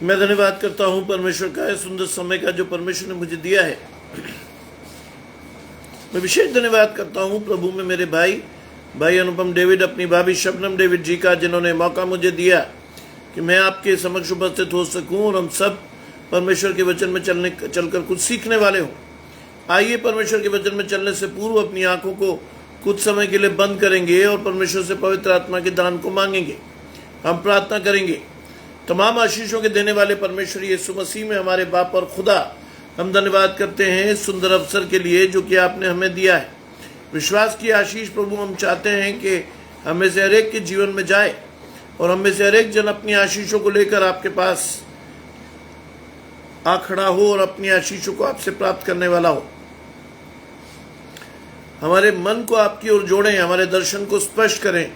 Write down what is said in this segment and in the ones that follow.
मैं धन्यवाद करता हूं परमेश्वर का इस सुंदर समय का जो परमेश्वर ने मुझे दिया है। मैं विशेष धन्यवाद करता हूं प्रभु में मेरे भाई अनुपम डेविड, अपनी भाभी शबनम डेविड जी का, जिन्होंने मौका मुझे दिया कि मैं आपके समक्ष उपस्थित हो सकूं और हम सब परमेश्वर के वचन में चलकर कुछ सीखने वाले हों। आइए परमेश्वर के वचन में चलने से पूर्व अपनी आंखों को कुछ समय के लिए बंद करेंगे और परमेश्वर से पवित्र आत्मा के दान को मांगेंगे। हम प्रार्थना करेंगे। तमाम आशीषों के देने वाले परमेश्वर यीशु मसीह में हमारे बाप और खुदा, हम धन्यवाद करते हैं इस सुंदर अवसर के लिए जो कि आपने हमें दिया है। विश्वास की आशीष प्रभु हम चाहते हैं कि हमें से हर एक के जीवन में जाए और हमें से हर एक जन अपनी आशीषों को लेकर आपके पास आ खड़ा हो और अपनी आशीषों को आपसे प्राप्त करने वाला हो। हमारे मन को आपकी ओर जोड़ें, हमारे दर्शन को स्पष्ट करें,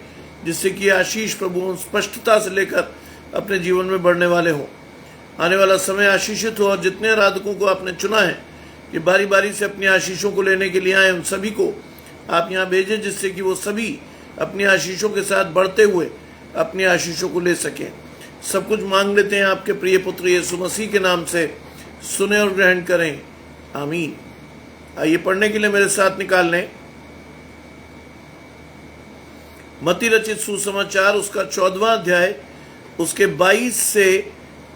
जिससे कि आशीष प्रभु हम स्पष्टता से लेकर अपने जीवन में बढ़ने वाले हों। आने वाला समय आशीषित हो और जितने आराधकों को आपने चुना है कि बारी बारी से अपनी आशीषों को लेने के लिए आए, उन सभी को आप यहाँ भेजें, जिससे कि वो सभी अपनी आशीषों के साथ बढ़ते हुए अपनी आशीषों को ले सकें। सब कुछ मांग लेते हैं आपके प्रिय पुत्र यीशु मसीह के नाम से, सुने और ग्रहण करें, आमीन। आइए पढ़ने के लिए मेरे साथ निकाल लें मत्ती रचित सुसमाचार, उसका 14वां अध्याय, उसके 22 से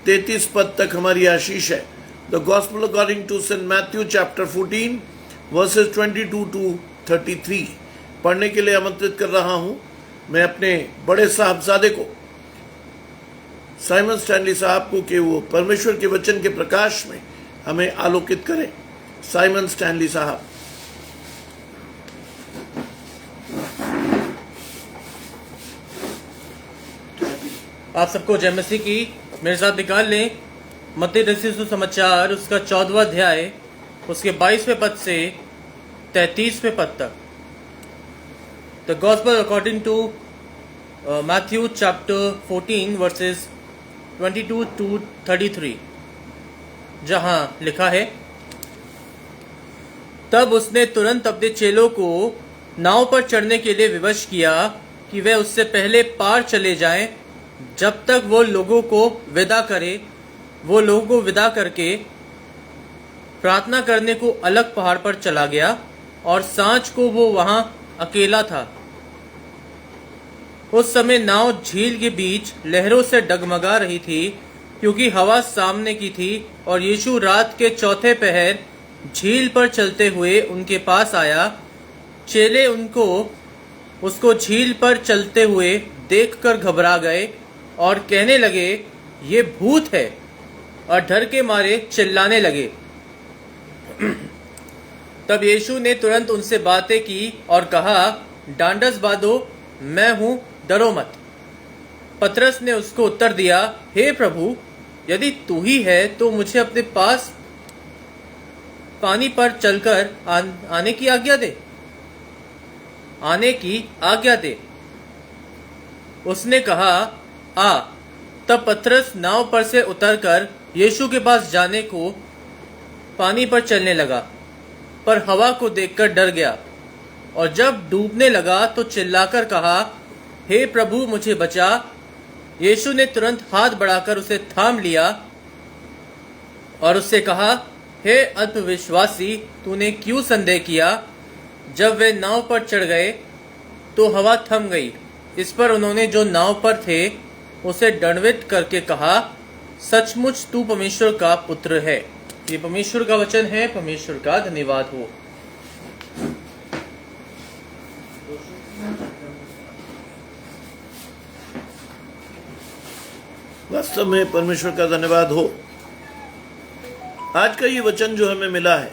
33 पद तक हमारी आशीष है। The gospel according to saint Matthew chapter 14 verses 22 to 33 पढ़ने के लिए आमंत्रित कर रहा हूं। मैं अपने बड़े साहबजादे को, साइमन स्टैनली साहब को, कि वो परमेश्वर के वचन के प्रकाश में हमें आलोकित करें। साइमन स्टैनली साहब। आप सबको जय मसीह की। मेरे साथ निकाल लें मत्ती रचित सुसमाचार, उसका 14वां अध्याय, उसके 22वें पद से 33वें पद तक। The gospel according to Matthew chapter 14 verses 22 to 33, जहां लिखा है, तब उसने तुरंत अपने चेलों को नाव पर चढ़ने के लिए विवश किया कि वे उससे पहले पार चले जाएं, जब तक वो लोगों को विदा करे। वो लोगों को विदा करके प्रार्थना करने को अलग पहाड़ पर चला गया और सांझ को वो वहां अकेला था। उस समय नाव झील के बीच लहरों से डगमगा रही थी, क्योंकि हवा सामने की थी, और यीशु रात के चौथे पहर झील पर चलते हुए उनके पास आया। चेले उसको झील पर चलते हुए देखकर घबरा गए और कहने लगे, ये भूत है, और डर के मारे चिल्लाने लगे। तब यीशु ने तुरंत उनसे बातें की और कहा, डांडस बांधो, मैं हूं, डरो मत। पतरस ने उसको उत्तर दिया, हे प्रभु, यदि तू ही है तो मुझे अपने पास पानी पर चलकर आने की आज्ञा दे। उसने कहा, आ। तब पतरस नाव पर से उतरकर यीशु के पास जाने को पानी पर चलने लगा, पर हवा को देखकर डर गया, और जब डूबने लगा तो चिल्लाकर कहा, हे प्रभु, मुझे बचा। यीशु ने तुरंत हाथ बढ़ाकर उसे थाम लिया और उससे कहा, हे अल्पविश्वासी, तूने क्यों संदेह किया? जब वे नाव पर चढ़ गए तो हवा थम गई। इस पर उन्होंने जो नाव पर थे उसे दंडवत करके कहा, सचमुच तू परमेश्वर का पुत्र है। ये परमेश्वर का वचन है। परमेश्वर का धन्यवाद हो। वास्तव में परमेश्वर का धन्यवाद हो। आज का ये वचन जो हमें मिला है,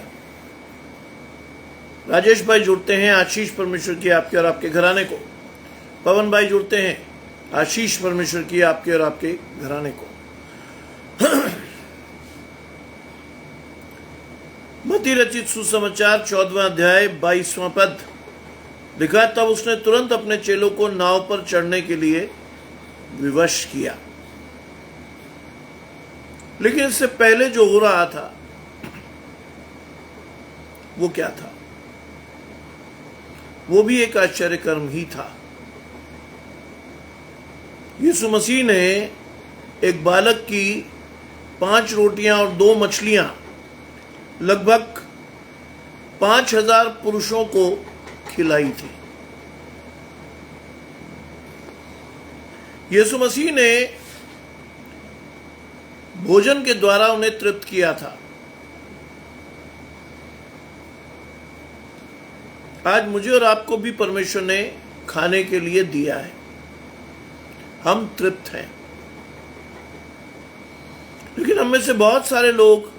राजेश भाई जुड़ते हैं, आशीष परमेश्वर की आपके और आपके घराने को। पवन भाई जुड़ते हैं, आशीष परमेश्वर की आपके और आपके घराने को। मत्ती रचित सुसमाचार 14वां अध्याय 22वां पद लिखा, तब उसने तुरंत अपने चेलों को नाव पर चढ़ने के लिए विवश किया। लेकिन इससे पहले जो हो रहा था वो क्या था? वो भी एक आश्चर्य कर्म ही था। यीशु मसीह ने एक बालक की 5 रोटियां और 2 मछलियां लगभग 5000 पुरुषों को खिलाई थी। यीशु मसीह ने भोजन के द्वारा उन्हें तृप्त किया था। आज मुझे और आपको भी परमेश्वर ने खाने के लिए दिया है, हम तृप्त हैं। लेकिन हम में से बहुत सारे लोग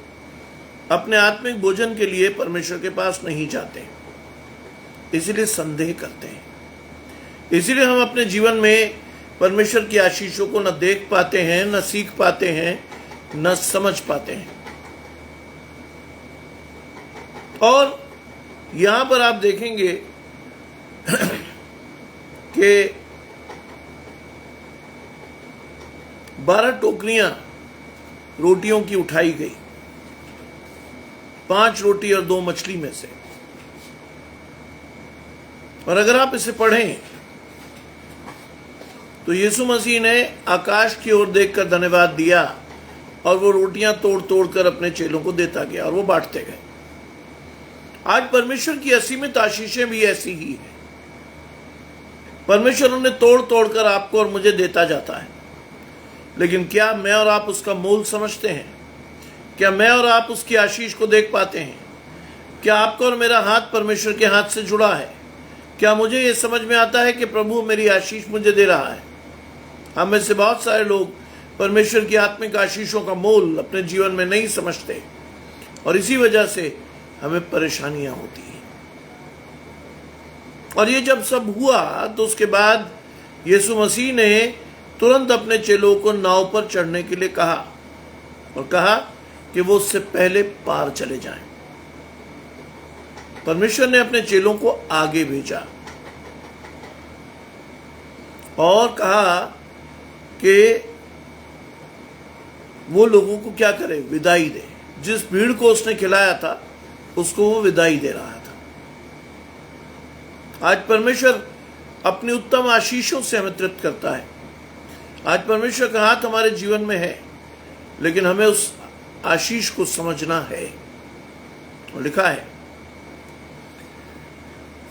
अपने आत्मिक भोजन के लिए परमेश्वर के पास नहीं जाते, इसीलिए संदेह करते हैं। इसीलिए हम अपने जीवन में परमेश्वर की आशीषों को न देख पाते हैं, न सीख पाते हैं, न समझ पाते हैं। और यहां पर आप देखेंगे कि 12 टोकरियां रोटियों की उठाई गई, 5 रोटी और 2 मछली में से। और अगर आप इसे पढ़ें तो यीशु मसीह ने आकाश की ओर देखकर धन्यवाद दिया और वो रोटियां तोड़ तोड़ कर अपने चेलों को देता गया और वो बांटते गए। आज परमेश्वर की असीमित आशीषें भी ऐसी ही है। परमेश्वर उन्हें तोड़ तोड़ कर आपको और मुझे देता जाता है। लेकिन क्या मैं और आप उसका मूल समझते हैं? क्या मैं और आप उसकी आशीष को देख पाते हैं? क्या आपका और मेरा हाथ परमेश्वर के हाथ से जुड़ा है? क्या मुझे ये समझ में आता है कि प्रभु मेरी आशीष मुझे दे रहा है? हम में से बहुत सारे लोग परमेश्वर की आत्मिक आशीषों का मोल अपने जीवन में नहीं समझते और इसी वजह से हमें परेशानियां होती हैं। और ये जब सब हुआ तो उसके बाद यीशु मसीह ने तुरंत अपने चेलों को नाव पर चढ़ने के लिए कहा और कहा कि वो उससे पहले पार चले जाएं। परमेश्वर ने अपने चेलों को आगे भेजा और कहा कि वो लोगों को क्या करे, विदाई दे। जिस भीड़ को उसने खिलाया था उसको वो विदाई दे रहा था। आज परमेश्वर अपनी उत्तम आशीषों से हमें तृप्त करता है। आज परमेश्वर का हाथ हमारे जीवन में है, लेकिन हमें उस आशीष को समझना है। और लिखा है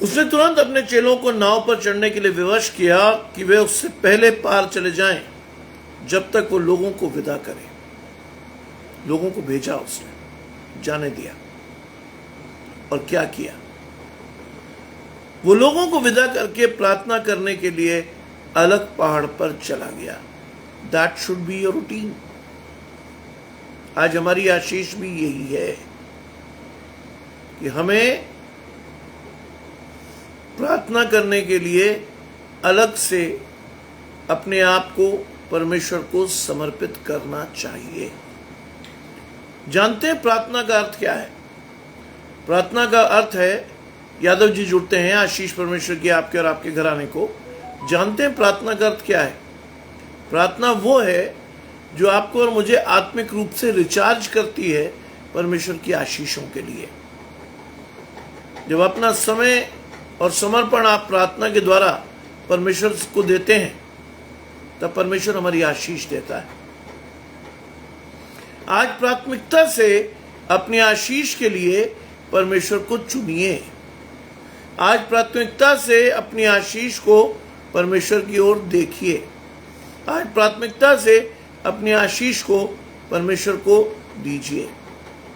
उसने तुरंत अपने चेलों को नाव पर चढ़ने के लिए विवश किया कि वे उससे पहले पार चले जाएं, जब तक वो लोगों को विदा करे। लोगों को भेजा, उसने जाने दिया। और क्या किया? वो लोगों को विदा करके प्रार्थना करने के लिए अलग पहाड़ पर चला गया। That should be your routine. आज हमारी आशीष भी यही है कि हमें प्रार्थना करने के लिए अलग से अपने आप को परमेश्वर को समर्पित करना चाहिए। जानते हैं प्रार्थना का अर्थ क्या है? प्रार्थना का अर्थ है, यादव जी जुड़ते हैं, आशीष परमेश्वर की आपके और आपके घराने को। जानते हैं प्रार्थना का अर्थ क्या है? प्रार्थना वो है जो आपको और मुझे आत्मिक रूप से रिचार्ज करती है परमेश्वर की आशीषों के लिए। जब अपना समय और समर्पण आप प्रार्थना के द्वारा परमेश्वर को देते हैं, तब परमेश्वर हमारी आशीष देता है। आज प्राथमिकता से अपनी आशीष के लिए परमेश्वर को चुनिए। आज प्राथमिकता से अपनी आशीष को परमेश्वर की ओर देखिए। आज प्राथमिकता से अपनी आशीष को परमेश्वर को दीजिए,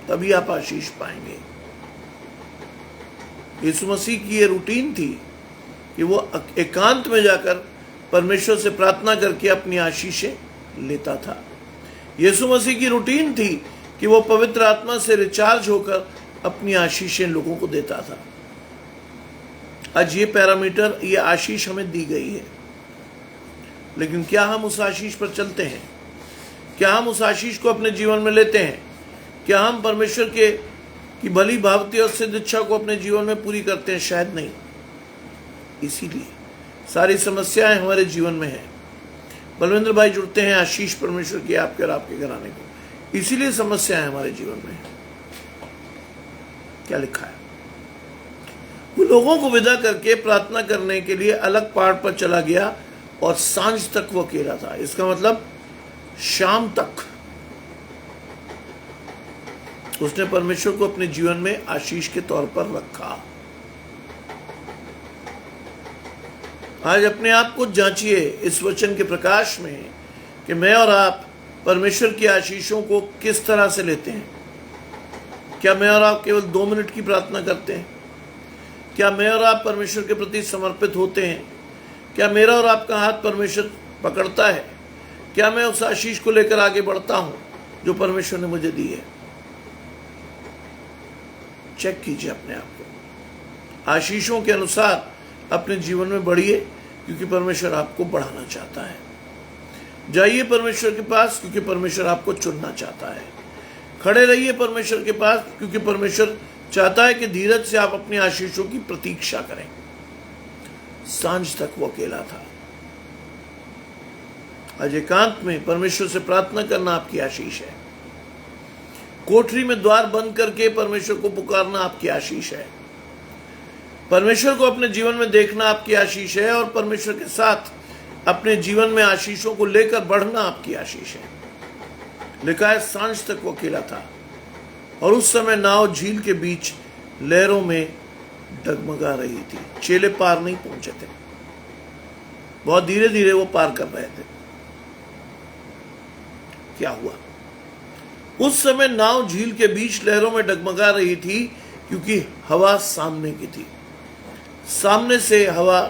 तभी आप आशीष पाएंगे। यीशु मसीह की ये रूटीन थी कि वो एकांत में जाकर परमेश्वर से प्रार्थना करके अपनी आशीषें लेता था। यीशु मसीह की रूटीन थी कि वो पवित्र आत्मा से रिचार्ज होकर अपनी आशीषें लोगों को देता था। आज ये पैरामीटर, ये आशीष हमें दी गई है, लेकिन क्या हम उस आशीष पर चलते हैं? क्या हम उस आशीष को अपने जीवन में लेते हैं? क्या हम परमेश्वर की भली भावती और सिद्ध इच्छा को अपने जीवन में पूरी करते हैं? शायद नहीं। इसीलिए सारी समस्याएं हमारे जीवन में हैं। बलविंद्र भाई जुड़ते हैं, आशीष परमेश्वर की आपके और आपके घराने को। इसीलिए समस्याएं हमारे जीवन में हैं। क्या लिखा है? वो लोगों को विदा करके प्रार्थना करने के लिए अलग पहाड़ पर चला गया और सांझ तक वो अकेला था। इसका मतलब शाम तक उसने परमेश्वर को अपने जीवन में आशीष के तौर पर रखा। आज अपने आप को जांचिए इस वचन के प्रकाश में कि मैं और आप परमेश्वर की आशीषों को किस तरह से लेते हैं। क्या मैं और आप केवल 2 मिनट की प्रार्थना करते हैं? क्या मैं और आप परमेश्वर के प्रति समर्पित होते हैं? क्या मेरा और आपका हाथ परमेश्वर पकड़ता है? क्या मैं उस आशीष को लेकर आगे बढ़ता हूं जो परमेश्वर ने मुझे दी है? चेक कीजिए अपने आप को। आशीषों के अनुसार अपने जीवन में बढ़िए, क्योंकि परमेश्वर आपको बढ़ाना चाहता है। जाइए परमेश्वर के पास, क्योंकि परमेश्वर आपको चुनना चाहता है। खड़े रहिए परमेश्वर के पास, क्योंकि परमेश्वर चाहता है कि धीरज से आप अपनी आशीषों की प्रतीक्षा करें। सांझ तक वो अकेला था। आज एकांत में परमेश्वर से प्रार्थना करना आपकी आशीष है। कोठरी में द्वार बंद करके परमेश्वर को पुकारना आपकी आशीष है। परमेश्वर को अपने जीवन में देखना आपकी आशीष है, और परमेश्वर के साथ अपने जीवन में आशीषों को लेकर बढ़ना आपकी आशीष है। लिखा है सांझ तक वो अकेला था, और उस समय नाव झील के बीच लहरों में डगमगा रही थी। चेले पार नहीं पहुंचे थे, बहुत धीरे धीरे वो पार कर रहे थे। क्या हुआ? उस समय नाव झील के बीच लहरों में डगमगा रही थी, क्योंकि हवा सामने की थी। सामने से हवा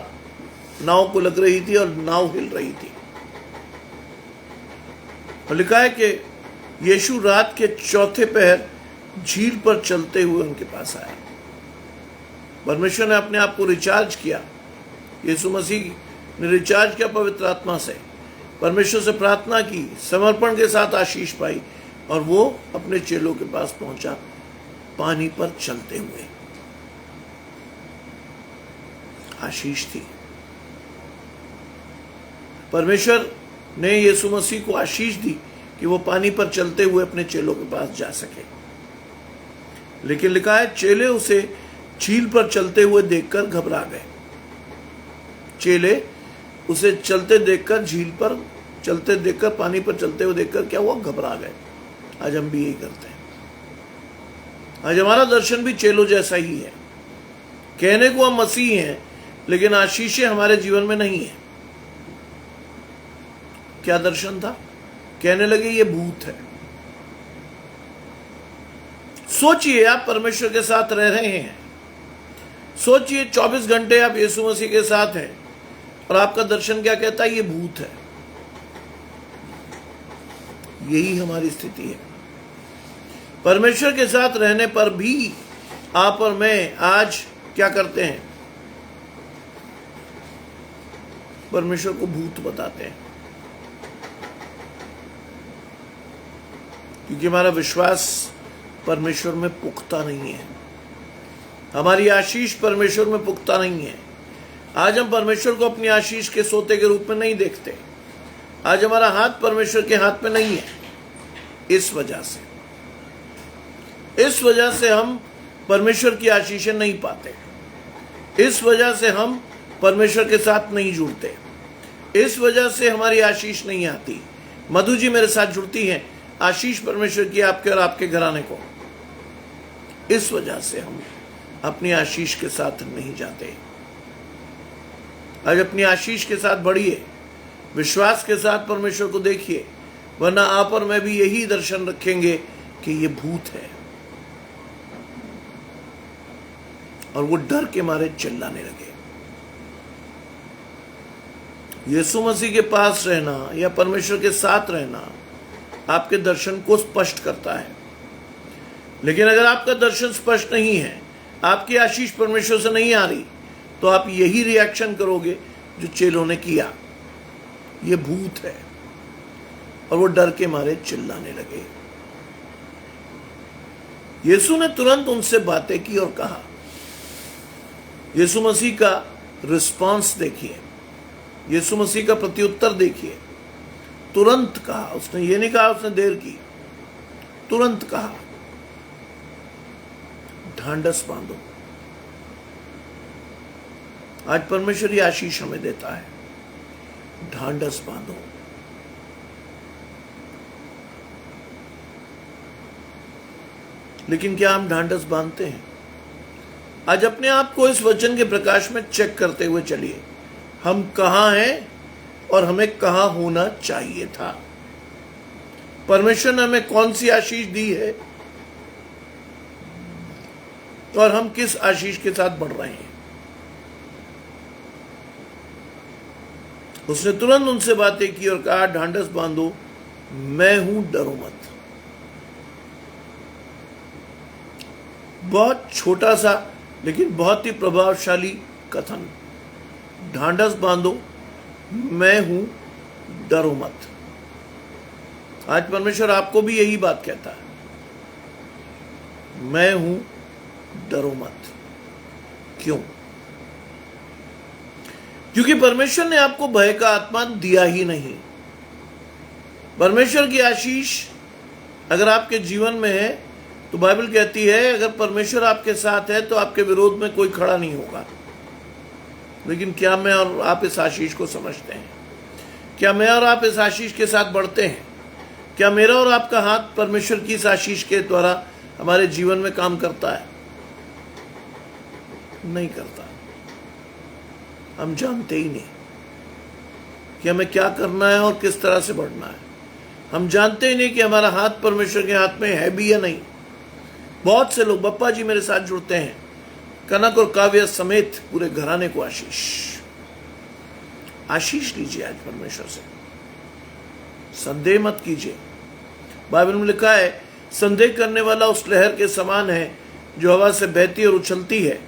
नाव को लग रही थी और नाव हिल रही थी। और लिखा है कि यीशु रात के चौथे पहर झील पर चलते हुए उनके पास आए। परमेश्वर ने अपने आप को रिचार्ज किया। यीशु मसीह ने रिचार्ज किया पवित्र आत्मा से। परमेश्वर से प्रार्थना की, समर्पण के साथ आशीष पाई, और वो अपने चेलों के पास पहुंचा पानी पर चलते हुए। आशीष थी। परमेश्वर ने यीशु मसीह को आशीष दी कि वो पानी पर चलते हुए अपने चेलों के पास जा सके। लेकिन लिखा है चेले उसे झील पर चलते हुए देखकर घबरा गए। चेले उसे चलते देखकर, झील पर चलते देखकर, पानी पर चलते हुए देखकर क्या हुआ? घबरा गए। आज हम भी यही करते हैं। आज हमारा दर्शन भी चेलों जैसा ही है। कहने को हम मसीह हैं, लेकिन आशीषें हमारे जीवन में नहीं है। क्या दर्शन था? कहने लगे ये भूत है। सोचिए, आप परमेश्वर के साथ रह रहे हैं। सोचिए 24 घंटे आप यीशु मसीह के साथ हैं, और आपका दर्शन क्या कहता है? ये भूत है। यही हमारी स्थिति है। परमेश्वर के साथ रहने पर भी आप और मैं आज क्या करते हैं? परमेश्वर को भूत बताते हैं, क्योंकि हमारा विश्वास परमेश्वर में पुख्ता नहीं है। हमारी आशीष परमेश्वर में पुख्ता नहीं है। आज हम परमेश्वर को अपनी आशीष के सोते के रूप में नहीं देखते। आज हमारा हाथ परमेश्वर के हाथ में नहीं है। इस वजह से हम परमेश्वर की आशीषें नहीं पाते। इस वजह से हम परमेश्वर के साथ नहीं जुड़ते। इस वजह से हमारी आशीष नहीं आती। मधु जी मेरे साथ जुड़ती हैं, आशीष परमेश्वर की आपके और आपके घराने को। इस वजह से हम अपनी आशीष के साथ नहीं जाते। आज अपनी आशीष के साथ बढ़िए, विश्वास के साथ परमेश्वर को देखिए, वरना आप और मैं भी यही दर्शन रखेंगे कि ये भूत है, और वो डर के मारे चिल्लाने लगे। यीशु मसीह के पास रहना या परमेश्वर के साथ रहना आपके दर्शन को स्पष्ट करता है। लेकिन अगर आपका दर्शन स्पष्ट नहीं है, आपकी आशीष परमेश्वर से नहीं आ रही, तो आप यही रिएक्शन करोगे जो चेलों ने किया। ये भूत है, और वो डर के मारे चिल्लाने लगे। यीशु ने तुरंत उनसे बातें की और कहा। यीशु मसीह का रिस्पांस देखिए, यीशु मसीह का प्रत्युत्तर देखिए। तुरंत कहा। उसने ये नहीं कहा उसने देर की, तुरंत कहा ढांढस बांधो। आज परमेश्वर ये आशीष हमें देता है, ढांढस बांधो। लेकिन क्या हम ढांढस बांधते हैं? आज अपने आप को इस वचन के प्रकाश में चेक करते हुए चलिए, हम कहाँ हैं और हमें कहाँ होना चाहिए था। परमेश्वर ने हमें कौन सी आशीष दी है और हम किस आशीष के साथ बढ़ रहे हैं। उसने तुरंत उनसे बातें की और कहा, ढांढस बांधो, मैं हूं, डरो मत। बहुत छोटा सा लेकिन बहुत ही प्रभावशाली कथन। ढांढस बांधो, मैं हूं, डरो मत। आज परमेश्वर आपको भी यही बात कहता है, मैं हूं, डरो मत। क्यों? क्योंकि परमेश्वर ने आपको भय का आत्मा दिया ही नहीं। परमेश्वर की आशीष अगर आपके जीवन में है तो बाइबल कहती है, अगर परमेश्वर आपके साथ है तो आपके विरोध में कोई खड़ा नहीं होगा। लेकिन क्या मैं और आप इस आशीष को समझते हैं? क्या मैं और आप इस आशीष के साथ बढ़ते हैं? क्या मेरा और आपका हाथ परमेश्वर की इस आशीष के द्वारा हमारे जीवन में काम करता है? नहीं करता। हम जानते ही नहीं कि हमें क्या करना है और किस तरह से बढ़ना है। हम जानते ही नहीं कि हमारा हाथ परमेश्वर के हाथ में है भी या नहीं। बहुत से लोग, बप्पा जी मेरे साथ जुड़ते हैं, कनक और काव्य समेत पूरे घराने को आशीष लीजिए आज परमेश्वर से। संदेह मत कीजिए। बाइबल में लिखा है, संदेह करने वाला उस लहर के समान है जो हवा से बहती और उछलती है।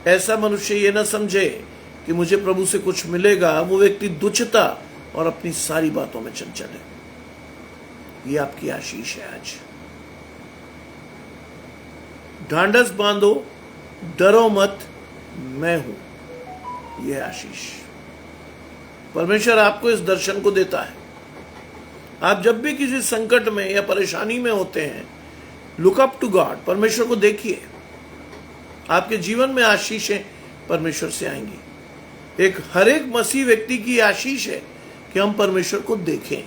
ऐसा मनुष्य ये न समझे कि मुझे प्रभु से कुछ मिलेगा। वो व्यक्ति दुष्टता और अपनी सारी बातों में चंचल है। ये आपकी आशीष है आज। ढांढस बांधो, डरो मत, मैं हूं। यह आशीष परमेश्वर आपको इस दर्शन को देता है। आप जब भी किसी संकट में या परेशानी में होते हैं, लुक अप टू गॉड, परमेश्वर को देखिए। आपके जीवन में आशीषें परमेश्वर से आएंगी। हर एक मसीह व्यक्ति की आशीष है कि हम परमेश्वर को देखें,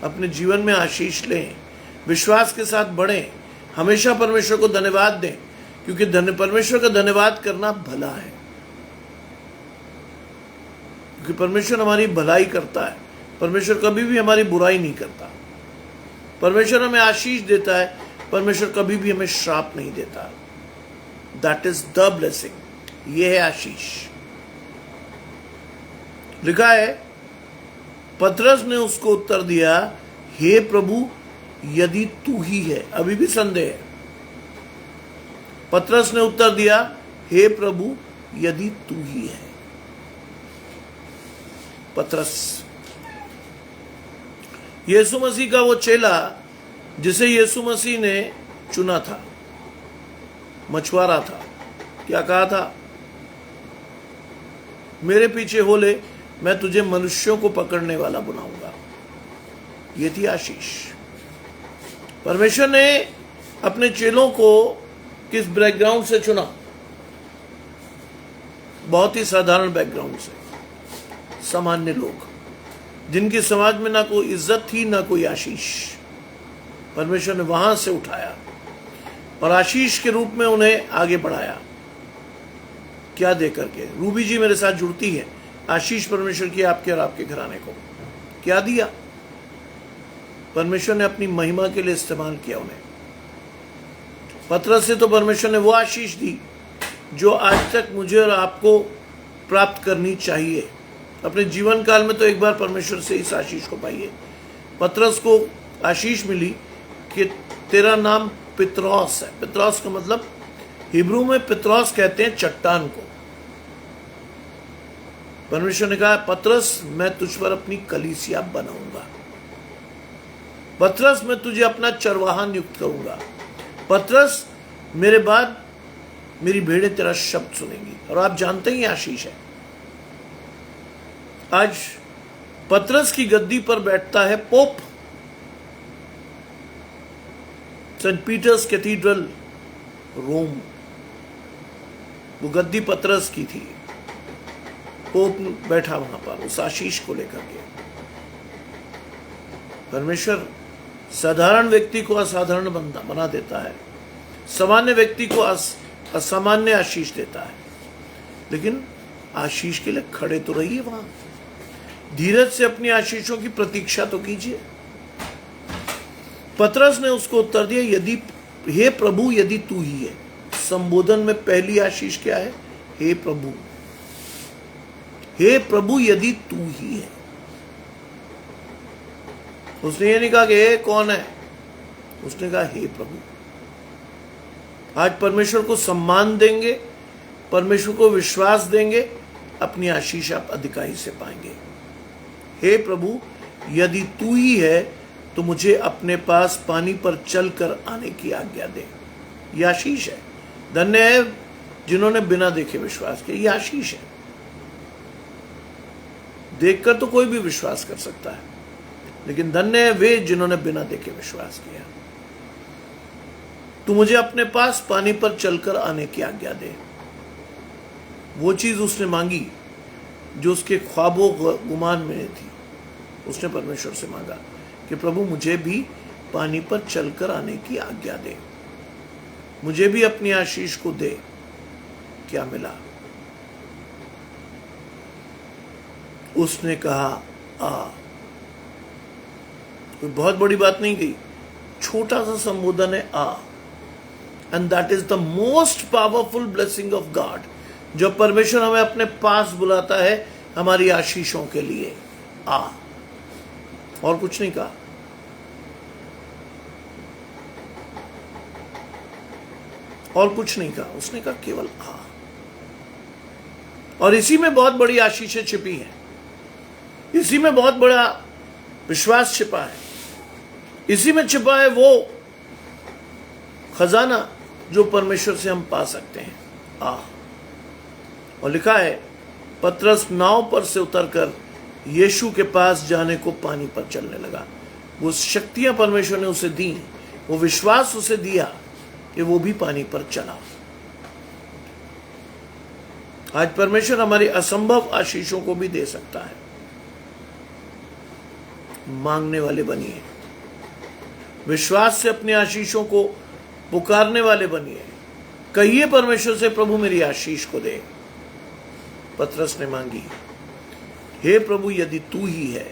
अपने जीवन में आशीष लें, विश्वास के साथ बढ़ें, हमेशा परमेश्वर को धन्यवाद दें, क्योंकि परमेश्वर का धन्यवाद करना भला है। क्योंकि परमेश्वर हमारी भलाई करता है। परमेश्वर कभी भी हमारी बुराई नहीं करता। परमेश्वर हमें आशीष देता है। परमेश्वर कभी भी हमें श्राप नहीं देता। That is the blessing. यह है आशीष। लिखा है, पतरस ने उसको उत्तर दिया, हे प्रभु, यदि तू ही है। अभी भी संदेह है। पतरस ने उत्तर दिया, हे प्रभु, यदि तू ही है। पतरस यीशु मसीह का वो चेला जिसे यीशु मसीह ने चुना था, मछुआरा था। क्या कहा था? मेरे पीछे हो ले, मैं तुझे मनुष्यों को पकड़ने वाला बनाऊंगा। ये थी आशीष। परमेश्वर ने अपने चेलों को किस बैकग्राउंड से चुना? बहुत ही साधारण बैकग्राउंड से। सामान्य लोग, जिनकी समाज में ना कोई इज्जत थी, ना कोई आशीष। परमेश्वर ने वहां से उठाया और आशीष के रूप में उन्हें आगे बढ़ाया। क्या दे करके? रूबी जी मेरे साथ जुड़ती है। आशीष परमेश्वर की आपके और आपके घराने को क्या दिया? परमेश्वर ने अपनी महिमा के लिए इस्तेमाल किया उन्हें। पतरस से तो परमेश्वर ने वो आशीष दी जो आज तक मुझे और आपको प्राप्त करनी चाहिए। अपने जीवन काल में तो एक बार परमेश्वर से इस आशीष को पाइए। पतरस को आशीष मिली कि तेरा नाम पित्रोस है। पित्रोस का मतलब हिब्रू में पित्रोस कहते हैं चट्टान को। परमेश्वर ने कहा, पतरस, मैं तुझ पर अपनी कलीसिया बनाऊंगा। पतरस, मैं तुझे अपना चरवाहा नियुक्त करूंगा। पतरस, मेरे बाद मेरी भेड़ें तेरा शब्द सुनेंगी। और आप जानते ही आशीष है। आज पतरस की गद्दी पर बैठता है पोप। सेंट पीटर्स कैथीड्रल, रोम, वो गद्दी पतरस की थी। पोप बैठा वहां पर उस आशीष को लेकर के। परमेश्वर साधारण व्यक्ति को असाधारण बना देता है, सामान्य व्यक्ति को असामान्य आशीष देता है। लेकिन आशीष के लिए खड़े तो रहिए वहां, धीरज से अपनी आशीषों की प्रतीक्षा तो कीजिए। पतरस ने उसको उत्तर दिया, यदि हे प्रभु यदि तू ही है। संबोधन में पहली आशीष क्या है? हे प्रभु, हे प्रभु यदि तू ही है। उसने ये नहीं कहा कि हे कौन है, उसने कहा हे प्रभु। आज परमेश्वर को सम्मान देंगे, परमेश्वर को विश्वास देंगे, अपनी आशीष आप अधिकाई से पाएंगे। हे प्रभु यदि तू ही है तो मुझे अपने पास पानी पर चलकर आने की आज्ञा दे। यह आशीष है। धन्य है जिन्होंने बिना देखे विश्वास किया। यह आशीष है। देखकर तो कोई भी विश्वास कर सकता है, लेकिन धन्य है वे जिन्होंने बिना देखे विश्वास किया। तू मुझे अपने पास पानी पर चलकर आने की आज्ञा दे। वो चीज उसने मांगी जो उसके ख्वाबों गुमान में थी। उसने परमेश्वर से मांगा कि प्रभु मुझे भी पानी पर चलकर आने की आज्ञा दे, मुझे भी अपनी आशीष को दे। क्या मिला? उसने कहा आ। कोई बहुत बड़ी बात नहीं कही, छोटा सा संबोधन है आ। And that is the most powerful blessing of God, जो परमेश्वर हमें अपने पास बुलाता है हमारी आशीषों के लिए। आ, और कुछ नहीं कहा। और कुछ नहीं कहा, उसने कहा केवल आ। और इसी में बहुत बड़ी आशीषें छिपी हैं, इसी में बहुत बड़ा विश्वास छिपा है, इसी में छिपा है वो खजाना जो परमेश्वर से हम पा सकते हैं। आ। और लिखा है पतरस नाव पर से उतरकर यीशु के पास जाने को पानी पर चलने लगा। वो शक्तियां परमेश्वर ने उसे दी, वो विश्वास उसे दिया कि वो भी पानी पर चला। आज परमेश्वर हमारी असंभव आशीषों को भी दे सकता है। मांगने वाले बनिए, विश्वास से अपनी आशीषों को पुकारने वाले बनिए। कहिए परमेश्वर से प्रभु मेरी आशीष को दे। पतरस ने मांगी, हे प्रभु यदि तू ही है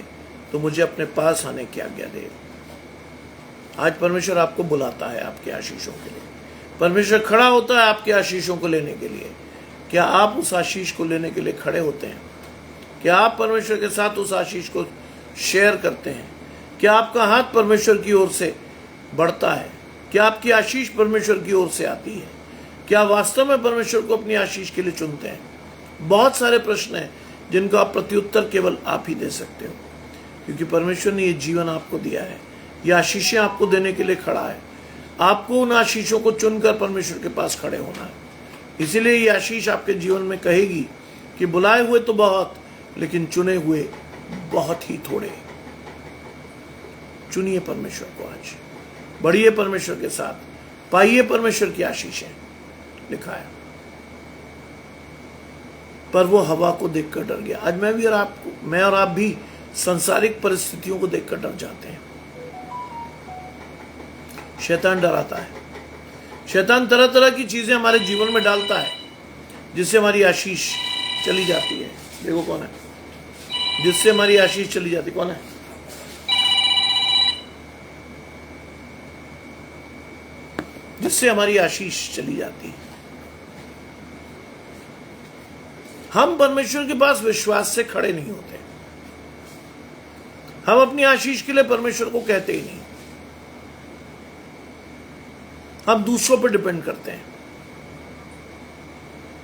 तो मुझे अपने पास आने की आज्ञा दे। आज परमेश्वर आपको बुलाता है आपकी आशीषों के लिए। परमेश्वर खड़ा होता है आपकी आशीषों को लेने के लिए। क्या आप उस आशीष को लेने के लिए खड़े होते हैं? क्या आप परमेश्वर के साथ उस आशीष को शेयर करते हैं? क्या आपका हाथ परमेश्वर की ओर से बढ़ता है? क्या आपकी आशीष परमेश्वर की ओर से आती है? क्या वास्तव में परमेश्वर को अपनी आशीष के लिए चुनते हैं? बहुत सारे प्रश्न हैं जिनका प्रत्युत्तर केवल आप ही दे सकते हो, क्योंकि परमेश्वर ने ये जीवन आपको दिया है, ये आशीषें आपको देने के लिए खड़ा है। आपको उन आशीषों को चुनकर परमेश्वर के पास खड़े होना है। इसीलिए ये आशीष आपके जीवन में कहेगी कि बुलाए हुए तो बहुत, लेकिन चुने हुए बहुत ही थोड़े। चुनिए परमेश्वर को आज, बढ़िए परमेश्वर के साथ, पाइए परमेश्वर की आशीषें। लिखा है पर वो हवा को देखकर डर गया। आज मैं और आप भी सांसारिक परिस्थितियों को देखकर डर जाते हैं। शैतान डराता है। शैतान तरह तरह की चीजें हमारे जीवन में डालता है जिससे हमारी आशीष चली जाती है। देखो कौन है जिससे हमारी आशीष चली जाती? कौन है? जिससे हमारी आशीष चली जाती है। हम परमेश्वर के पास विश्वास से खड़े नहीं होते। हम अपनी आशीष के लिए परमेश्वर को कहते ही नहीं। हम दूसरों पर डिपेंड करते हैं।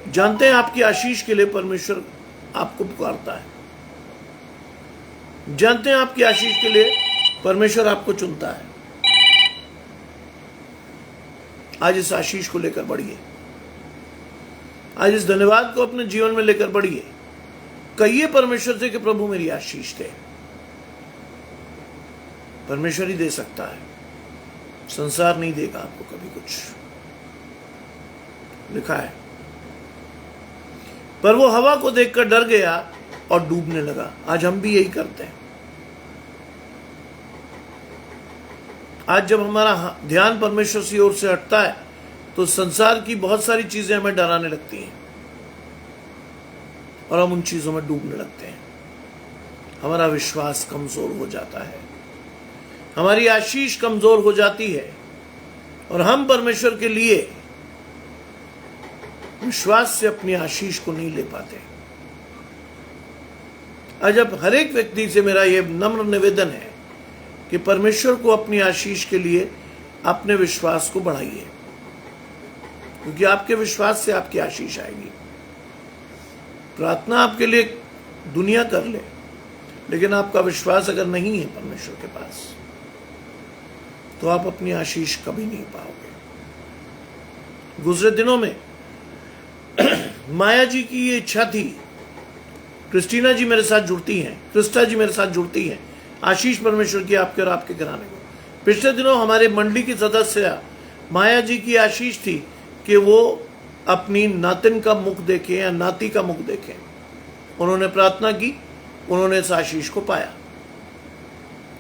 जानते हैं आपकी आशीष के लिए परमेश्वर आपको पुकारता है। जानते हैं आपकी आशीष के लिए परमेश्वर आपको चुनता है। आज इस आशीष को लेकर बढ़िए। आज इस धन्यवाद को अपने जीवन में लेकर बढ़िए। कहिए परमेश्वर से कि प्रभु मेरी आशीष दे। परमेश्वर ही दे सकता है, संसार नहीं देगा आपको कभी कुछ। लिखा है पर वो हवा को देखकर डर गया और डूबने लगा। आज हम भी यही करते हैं। आज जब हमारा ध्यान परमेश्वर की ओर से हटता है तो संसार की बहुत सारी चीजें हमें डराने लगती हैं और हम उन चीजों में डूबने लगते हैं। हमारा विश्वास कमजोर हो जाता है, हमारी आशीष कमजोर हो जाती है और हम परमेश्वर के लिए विश्वास से अपनी आशीष को नहीं ले पाते। आज अब हर एक व्यक्ति से मेरा यह नम्र निवेदन है कि परमेश्वर को अपनी आशीष के लिए अपने विश्वास को बढ़ाइए, क्योंकि आपके विश्वास से आपकी आशीष आएगी। प्रार्थना आपके लिए दुनिया कर ले, लेकिन आपका विश्वास अगर नहीं है परमेश्वर के पास तो आप अपनी आशीष कभी नहीं पाओगे। गुजरे दिनों में माया जी की ये इच्छा थी, क्रिस्टीना जी मेरे साथ जुड़ती हैं, क्रिस्टा जी मेरे साथ जुड़ती हैं, आशीष परमेश्वर की आपके और आपके घराने को। पिछले दिनों हमारे मंडली की सदस्य माया जी की आशीष थी कि वो अपनी नातिन का मुख देखें या नाती का मुख देखें। उन्होंने प्रार्थना की, उन्होंने इस आशीष को पाया।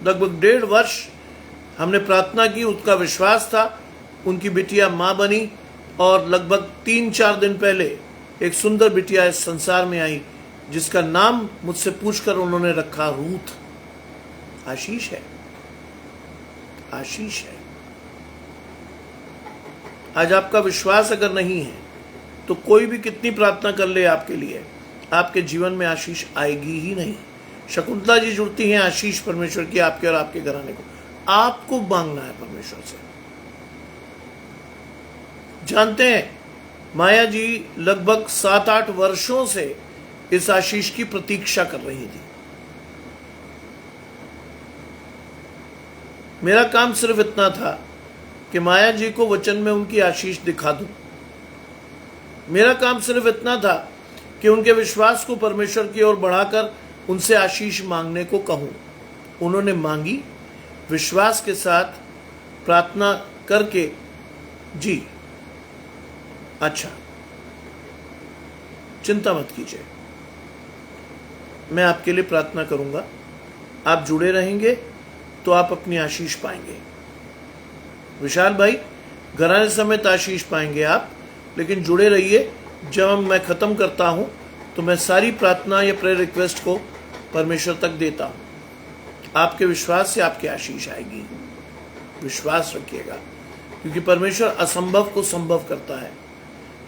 लगभग 1.5 वर्ष हमने प्रार्थना की, उसका विश्वास था, उनकी बिटिया मां बनी और लगभग 3-4 दिन पहले एक सुंदर बिटिया इस संसार में आई जिसका नाम मुझसे पूछकर उन्होंने रखा रूथ। आशीष है, आशीष है। आज आपका विश्वास अगर नहीं है तो कोई भी कितनी प्रार्थना कर ले आपके लिए, आपके जीवन में आशीष आएगी ही नहीं। शकुंतला जी जुड़ती हैं, आशीष परमेश्वर की आपके और आपके घराने को। आपको मांगना है परमेश्वर से। जानते हैं माया जी लगभग 7-8 वर्षों से इस आशीष की प्रतीक्षा कर रही थी। मेरा काम सिर्फ इतना था कि माया जी को वचन में उनकी आशीष दिखा दूं। मेरा काम सिर्फ इतना था कि उनके विश्वास को परमेश्वर की ओर बढ़ाकर उनसे आशीष मांगने को कहूं। उन्होंने मांगी, विश्वास के साथ प्रार्थना करके। जी अच्छा, चिंता मत कीजिए, मैं आपके लिए प्रार्थना करूंगा। आप जुड़े रहेंगे तो आप अपनी आशीष पाएंगे। विशाल भाई, घराने समेत आशीष पाएंगे आप, लेकिन जुड़े रहिए। जब मैं खत्म करता हूं तो मैं सारी प्रार्थना या प्रेयर रिक्वेस्ट को परमेश्वर तक देता हूं। आपके विश्वास से आपकी आशीष आएगी। विश्वास रखिएगा, क्योंकि परमेश्वर असंभव को संभव करता है।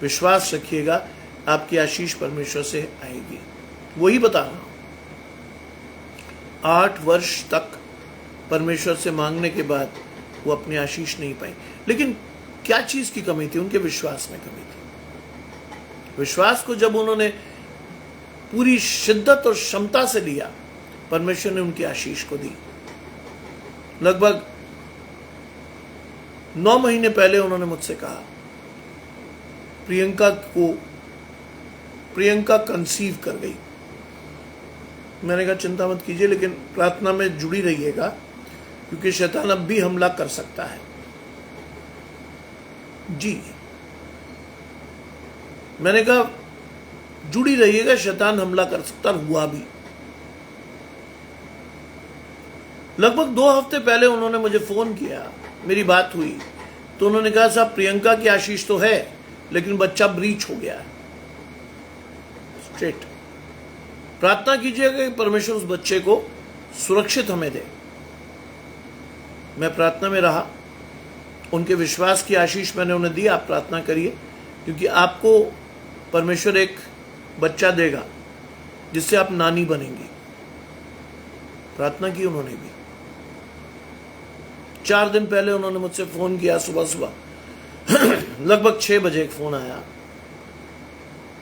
विश्वास रखिएगा, आपकी आशीष परमेश्वर से आएगी। वही बता रहा हूं। 8 वर्ष तक परमेश्वर से मांगने के बाद वो अपनी आशीष नहीं पाई। लेकिन क्या चीज की कमी थी? उनके विश्वास में कमी थी। विश्वास को जब उन्होंने पूरी शिद्दत और क्षमता से लिया, परमेश्वर ने उनकी आशीष को दी। लगभग 9 महीने पहले उन्होंने मुझसे कहा, प्रियंका कंसीव कर गई। मैंने कहा चिंता मत कीजिए, लेकिन प्रार्थना में जुड़ी रहिएगा, क्योंकि शैतान अब भी हमला कर सकता है। जी, मैंने कहा जुड़ी रहिएगा, शैतान हमला कर सकता, हुआ भी। लगभग 2 हफ्ते पहले उन्होंने मुझे फोन किया, मेरी बात हुई तो उन्होंने कहा साहब प्रियंका की आशीष तो है, लेकिन बच्चा ब्रीच हो गया है। स्ट्रेट प्रार्थना कीजिएगा कि परमेश्वर उस बच्चे को सुरक्षित हमें दे। मैं प्रार्थना में रहा, उनके विश्वास की आशीष मैंने उन्हें दी। आप प्रार्थना करिए, क्योंकि आपको परमेश्वर एक बच्चा देगा जिससे आप नानी बनेंगी। प्रार्थना की उन्होंने भी। 4 दिन पहले उन्होंने मुझसे फोन किया, सुबह लगभग 6 बजे एक फोन आया।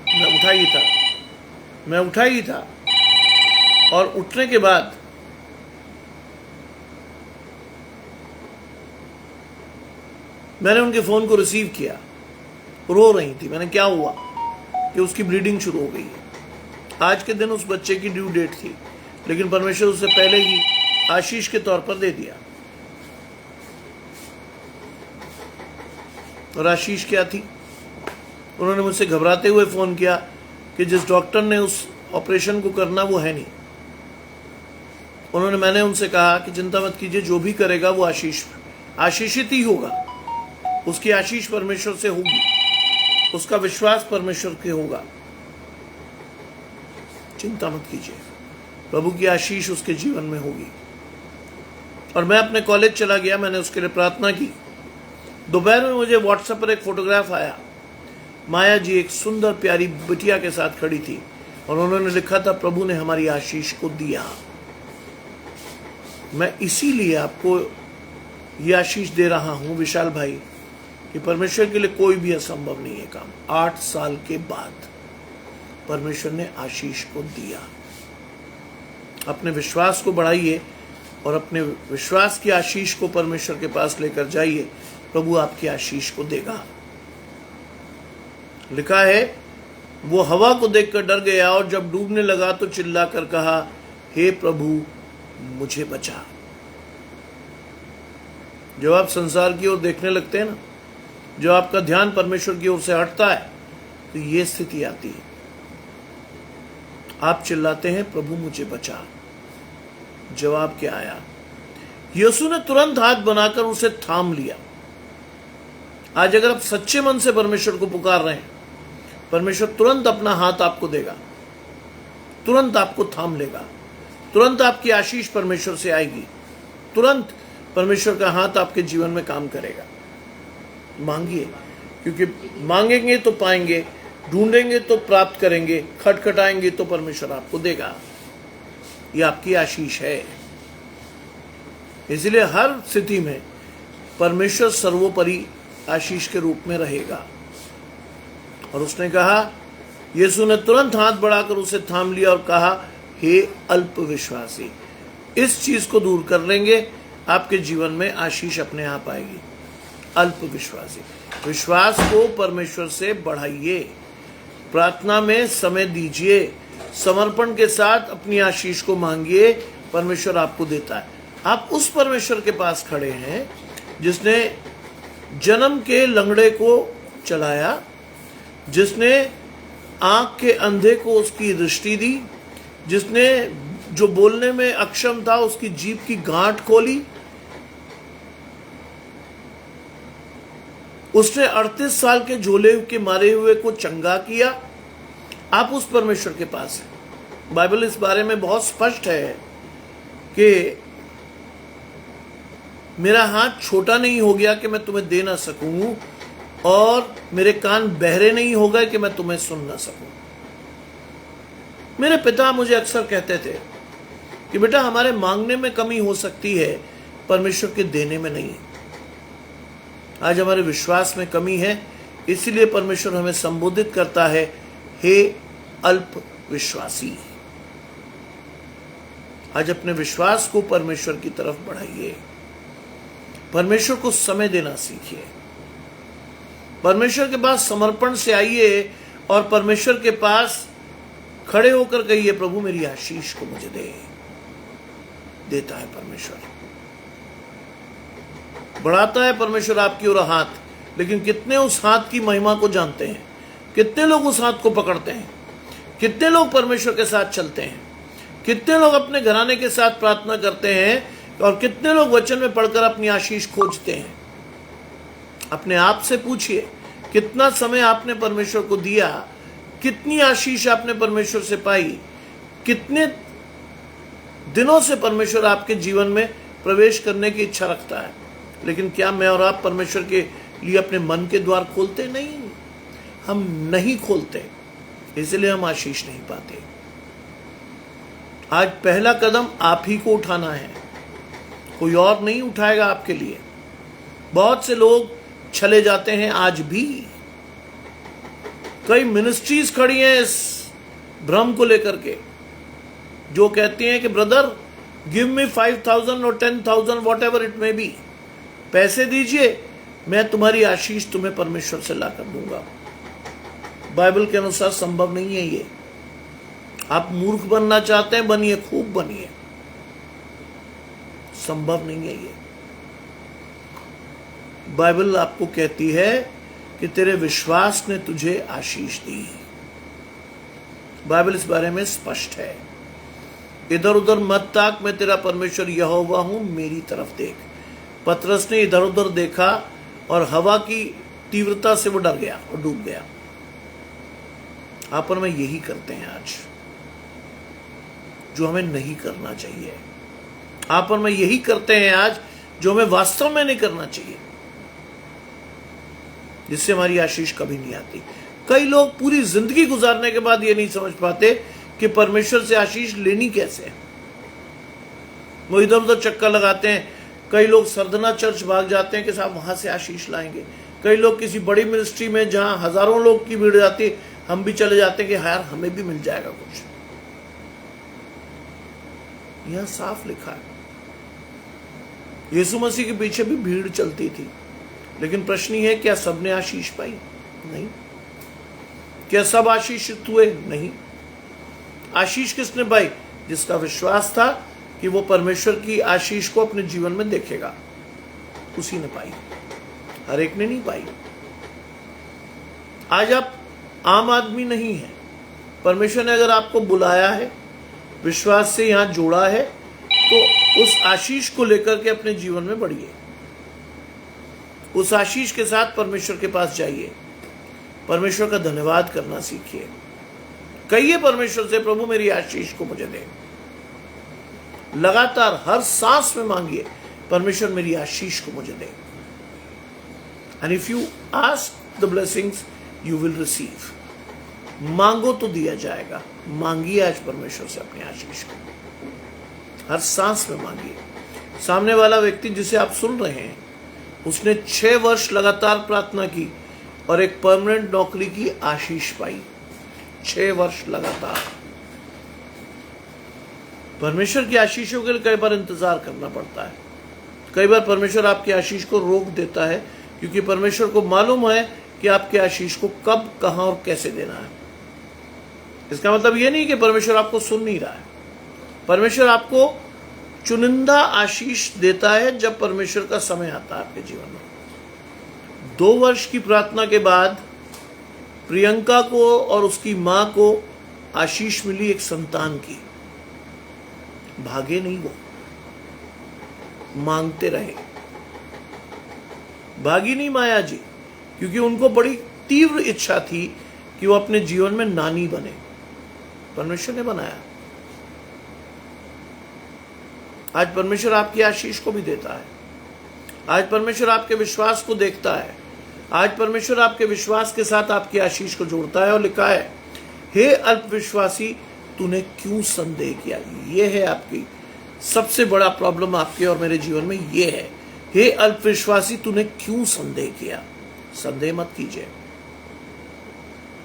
मैं उठा ही था और उठने के बाद मैंने उनके फोन को रिसीव किया। रो रही थी। मैंने क्या हुआ कि उसकी ब्लीडिंग शुरू हो गई है। आज के दिन उस बच्चे की ड्यू डेट थी, लेकिन परमेश्वर उससे पहले ही आशीष के तौर पर दे दिया। और आशीष क्या थी? उन्होंने मुझसे घबराते हुए फोन किया कि जिस डॉक्टर ने उस ऑपरेशन को करना वो है नहीं। मैंने उनसे कहा कि चिंता मत कीजिए, जो भी करेगा वो आशीष आशीषित ही होगा, उसकी आशीष परमेश्वर से होगी, उसका विश्वास परमेश्वर के होगा। चिंता मत कीजिए, प्रभु की आशीष उसके जीवन में होगी। और मैं अपने कॉलेज चला गया, मैंने उसके लिए प्रार्थना की। दोपहर में मुझे व्हाट्सएप पर एक फोटोग्राफ आया, माया जी एक सुंदर प्यारी बिटिया के साथ खड़ी थी और उन्होंने लिखा था, प्रभु ने हमारी आशीष को दिया। मैं इसीलिए आपको ये आशीष दे रहा हूं विशाल भाई कि परमेश्वर के लिए कोई भी असंभव नहीं है काम। 8 साल के बाद परमेश्वर ने आशीष को दिया। अपने विश्वास को बढ़ाइए और अपने विश्वास की आशीष को परमेश्वर के पास लेकर जाइए, प्रभु आपकी आशीष को देगा। लिखा है, वो हवा को देखकर डर गया और जब डूबने लगा तो चिल्लाकर कहा, हे प्रभु मुझे बचा। जब आप संसार की ओर देखने लगते हैं ना, जो आपका ध्यान परमेश्वर की ओर से हटता है, तो ये स्थिति आती है। आप चिल्लाते हैं, प्रभु मुझे बचा। जवाब क्या आया? यीशु ने तुरंत हाथ बनाकर उसे थाम लिया। आज अगर आप सच्चे मन से परमेश्वर को पुकार रहे हैं, परमेश्वर तुरंत अपना हाथ आपको देगा, तुरंत आपको थाम लेगा, तुरंत आपकी आशीष परमेश्वर से आएगी, तुरंत परमेश्वर का हाथ आपके जीवन में काम करेगा। मांगिए, क्योंकि मांगेंगे तो पाएंगे, ढूंढेंगे तो प्राप्त करेंगे, खटखटाएंगे तो परमेश्वर आपको देगा। ये आपकी आशीष है। इसलिए हर स्थिति में परमेश्वर सर्वोपरि आशीष के रूप में रहेगा। और उसने कहा, यीशु ने तुरंत हाथ बढ़ाकर उसे थाम लिया और कहा, हे अल्प विश्वासी। इस चीज को दूर कर लेंगे, आपके जीवन में आशीष अपने आप आएगी। अल्प विश्वासी, विश्वास को परमेश्वर से बढ़ाइए, प्रार्थना में समय दीजिए, समर्पण के साथ अपनी आशीष को मांगिए, परमेश्वर आपको देता है। आप उस परमेश्वर के पास खड़े हैं जिसने जन्म के लंगड़े को चलाया, जिसने आंख के अंधे को उसकी दृष्टि दी, जिसने जो बोलने में अक्षम था उसकी जीभ की गांठ खोली, उसने 38 साल के झोले के मारे हुए को चंगा किया। आप उस परमेश्वर के पास हैं। बाइबल इस बारे में बहुत स्पष्ट है कि मेरा हाथ छोटा नहीं हो गया कि मैं तुम्हें दे ना सकूं, और मेरे कान बहरे नहीं हो गए कि मैं तुम्हें सुन ना सकूं। मेरे पिता मुझे अक्सर कहते थे कि बेटा, हमारे मांगने में कमी हो सकती है, परमेश्वर के देने में नहीं। आज हमारे विश्वास में कमी है, इसलिए परमेश्वर हमें संबोधित करता है, हे अल्प विश्वासी। आज अपने विश्वास को परमेश्वर की तरफ बढ़ाइए, परमेश्वर को समय देना सीखिए, परमेश्वर के पास समर्पण से आइए और परमेश्वर के पास खड़े होकर कहिए, प्रभु मेरी आशीष को मुझे दे। देता है परमेश्वर, बढ़ाता है परमेश्वर आपकी ओर हाथ। लेकिन कितने उस हाथ की महिमा को जानते हैं? कितने लोग उस हाथ को पकड़ते हैं? कितने लोग परमेश्वर के साथ चलते हैं? कितने लोग अपने घराने के साथ प्रार्थना करते हैं? और कितने लोग वचन में पढ़कर अपनी आशीष खोजते हैं? अपने आप से पूछिए, कितना समय आपने परमेश्वर को दिया? कितनी आशीष आपने परमेश्वर से पाई? कितने दिनों से परमेश्वर आपके जीवन में प्रवेश करने की इच्छा रखता है? लेकिन क्या मैं और आप परमेश्वर के लिए अपने मन के द्वार खोलते? नहीं, हम नहीं खोलते, इसलिए हम आशीष नहीं पाते। आज पहला कदम आप ही को उठाना है, कोई और नहीं उठाएगा आपके लिए। बहुत से लोग चले जाते हैं। आज भी कई मिनिस्ट्रीज खड़ी हैं इस भ्रम को लेकर के, जो कहती हैं कि ब्रदर गिव मी 5,000 और 10,000 what ever it may be, पैसे दीजिए, मैं तुम्हारी आशीष तुम्हें परमेश्वर से ला कर दूंगा। बाइबल के अनुसार संभव नहीं है ये। आप मूर्ख बनना चाहते हैं, बनिए, खूब बनिए, संभव नहीं है ये। बाइबल आपको कहती है कि तेरे विश्वास ने तुझे आशीष दी। बाइबल इस बारे में स्पष्ट है। इधर उधर मत ताक, मैं तेरा परमेश्वर यहोवा हूं, मेरी तरफ देख। पतरस ने इधर उधर देखा और हवा की तीव्रता से वो डर गया और डूब गया। आप और मैं यही करते हैं आज, जो हमें नहीं करना चाहिए। आप और मैं यही करते हैं आज, जो हमें वास्तव में नहीं करना चाहिए, जिससे हमारी आशीष कभी नहीं आती। कई लोग पूरी जिंदगी गुजारने के बाद ये नहीं समझ पाते कि परमेश्वर से आशीष लेनी कैसे है। वो इधर उधर चक्कर लगाते हैं। कई लोग सरदना चर्च भाग जाते हैं कि साहब वहां से आशीष लाएंगे। कई लोग किसी बड़ी मिनिस्ट्री में जहां हजारों लोग की भीड़ जाती है, हम भी चले जाते हैं कि यार हमें भी मिल जाएगा कुछ। यहां साफ लिखा है, यीशु मसीह के पीछे भी भीड़ चलती थी, लेकिन प्रश्न ये है, क्या सबने आशीष पाई? नहीं। क्या सब आशीषित हुए? नहीं। आशीष किसने पाई? जिसका विश्वास था कि वो परमेश्वर की आशीष को अपने जीवन में देखेगा, उसी ने पाई। हर एक ने नहीं पाई। आज आप आम आदमी नहीं है। परमेश्वर ने अगर आपको बुलाया है, विश्वास से यहां जोड़ा है, तो उस आशीष को लेकर के अपने जीवन में बढ़िए। उस आशीष के साथ परमेश्वर के पास जाइए। परमेश्वर का धन्यवाद करना सीखिए। कहिए परमेश्वर से, प्रभु मेरी आशीष को मुझे दे। लगातार हर सांस में मांगिए, परमेश्वर मेरी आशीष को मुझे दे। And if you ask the blessings you will receive. मांगो तो दिया जाएगा। मांगिए आज परमेश्वर से अपनी आशीष को। हर सांस में मांगिए। सामने वाला व्यक्ति जिसे आप सुन रहे हैं, उसने 6 वर्ष लगातार प्रार्थना की और एक परमानेंट नौकरी की आशीष पाई। 6 वर्ष लगातार। परमेश्वर की आशीषों के लिए कई बार इंतजार करना पड़ता है। कई बार परमेश्वर आपकी आशीष को रोक देता है, क्योंकि परमेश्वर को मालूम है कि आपके आशीष को कब, कहां और कैसे देना है। इसका मतलब यह नहीं कि परमेश्वर आपको सुन नहीं रहा है। परमेश्वर आपको चुनिंदा आशीष देता है जब परमेश्वर का समय आता है आपके जीवन में। 2 वर्ष की प्रार्थना के बाद प्रियंका को और उसकी मां को आशीष मिली एक संतान की। भागे नहीं, वो मांगते रहे। भागी नहीं माया जी, क्योंकि उनको बड़ी तीव्र इच्छा थी कि वो अपने जीवन में नानी बने। परमेश्वर ने बनाया। आज परमेश्वर आपकी आशीष को भी देता है। आज परमेश्वर आपके विश्वास को देखता है। आज परमेश्वर आपके विश्वास के साथ आपकी आशीष को जोड़ता है और लिखा है, हे अल्पविश्वासी तूने क्यों संदेह किया। ये है आपकी सबसे बड़ा प्रॉब्लम आपके और मेरे जीवन में, ये है, हे अल्पविश्वासी तूने क्यों संदेह किया। संदेह मत कीजिए।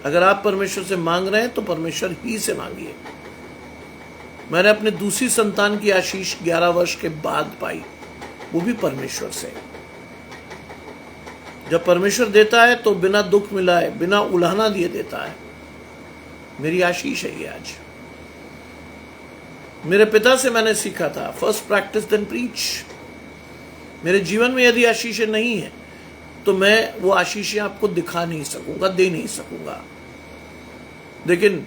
अगर आप परमेश्वर से मांग रहे हैं तो परमेश्वर ही से मांगिए। मैंने अपने दूसरी संतान की आशीष 11 वर्ष के बाद पाई, वो भी परमेश्वर से। जब परमेश्वर देता है तो बिना दुख मिलाए, बिना उलाहना दिए देता है। मेरी आशीष है ये आज। मेरे पिता से मैंने सीखा था, फर्स्ट प्रैक्टिस देन प्रीच। मेरे जीवन में यदि आशीषें नहीं है तो मैं वो आशीषें आपको दिखा नहीं सकूंगा, दे नहीं सकूंगा। लेकिन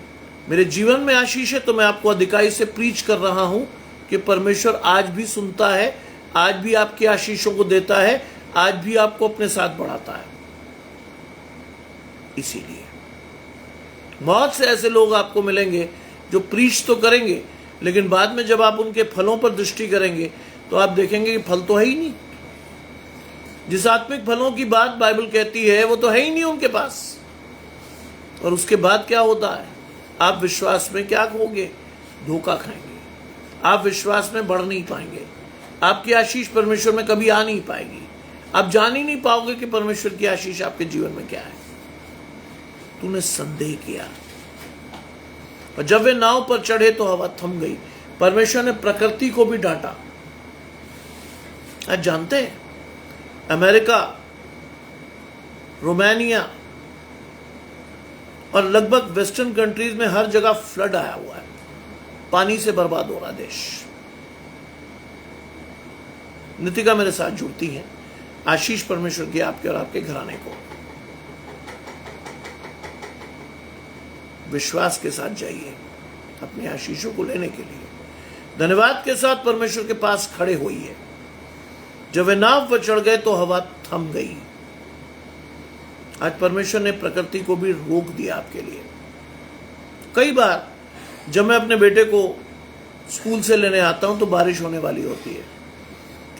मेरे जीवन में आशीष है तो मैं आपको अधिकाई से प्रीच कर रहा हूं कि परमेश्वर आज भी सुनता है, आज भी आपकी आशीषों को देता है, आज भी आपको अपने साथ बढ़ाता है। इसीलिए बहुत से ऐसे लोग आपको मिलेंगे जो प्रीच तो करेंगे, लेकिन बाद में जब आप उनके फलों पर दृष्टि करेंगे तो आप देखेंगे कि फल तो है ही नहीं। जिस आत्मिक फलों की बात बाइबल कहती है वो तो है ही नहीं उनके पास। और उसके बाद क्या होता है? आप विश्वास में क्या खोगे? धोखा खाएंगे। आप विश्वास में बढ़ नहीं पाएंगे। आपकी आशीष परमेश्वर में कभी आ नहीं पाएगी। आप जान ही नहीं पाओगे कि परमेश्वर की आशीष आपके जीवन में क्या है। तूने संदेह किया, और जब वे नाव पर चढ़े तो हवा थम गई। परमेश्वर ने प्रकृति को भी डांटा। आज जानते हैं अमेरिका, रोमानिया और लगभग वेस्टर्न कंट्रीज में हर जगह फ्लड आया हुआ है। पानी से बर्बाद हो रहा देश। नितिका मेरे साथ जुड़ती हैं। आशीष परमेश्वर की आपके और आपके घराने को। विश्वास के साथ जाइए अपनी आशीषों को लेने के लिए। धन्यवाद के साथ परमेश्वर के पास खड़े होइए। जब वे नाव पर चढ़ गए तो हवा थम गई। आज परमेश्वर ने प्रकृति को भी रोक दिया आपके लिए। कई बार जब मैं अपने बेटे को स्कूल से लेने आता हूं तो बारिश होने वाली होती है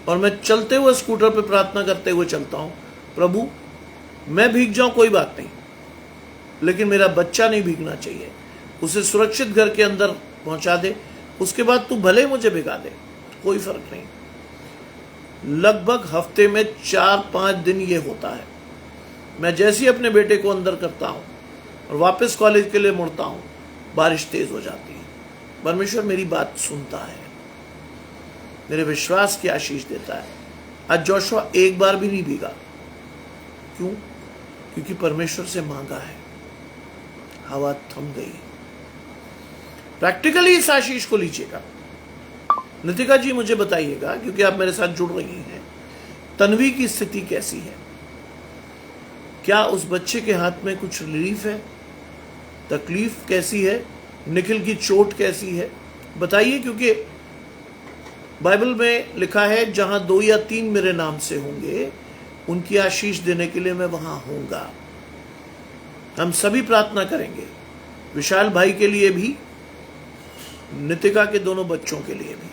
और मैं चलते हुए स्कूटर पे प्रार्थना करते हुए चलता हूं, प्रभु मैं भीग जाऊं कोई बात नहीं, लेकिन मेरा बच्चा नहीं भीगना चाहिए, उसे सुरक्षित घर के अंदर पहुंचा दे, उसके बाद तू भले मुझे भिगा दे, कोई फर्क नहीं। लगभग हफ्ते में 4-5 दिन ये होता है। मैं जैसे ही अपने बेटे को अंदर करता हूं और वापस कॉलेज के लिए मुड़ता हूं, बारिश तेज हो जाती है। परमेश्वर मेरी बात सुनता है, मेरे विश्वास की आशीष देता है। आज जोशुआ एक बार भी नहीं भीगा। क्यों? क्योंकि परमेश्वर से मांगा है, हवा थम गई। प्रैक्टिकली इस आशीष को लीजिएगा। नितिका जी मुझे बताइएगा, क्योंकि आप मेरे साथ जुड़ रही हैं, तन्वी की स्थिति कैसी है? क्या उस बच्चे के हाथ में कुछ रिलीफ है? तकलीफ कैसी है? निखिल की चोट कैसी है? बताइए, क्योंकि बाइबल में लिखा है जहां 2 या 3 मेरे नाम से होंगे उनकी आशीष देने के लिए मैं वहां होऊंगा। हम सभी प्रार्थना करेंगे, विशाल भाई के लिए भी, नितिका के दोनों बच्चों के लिए भी।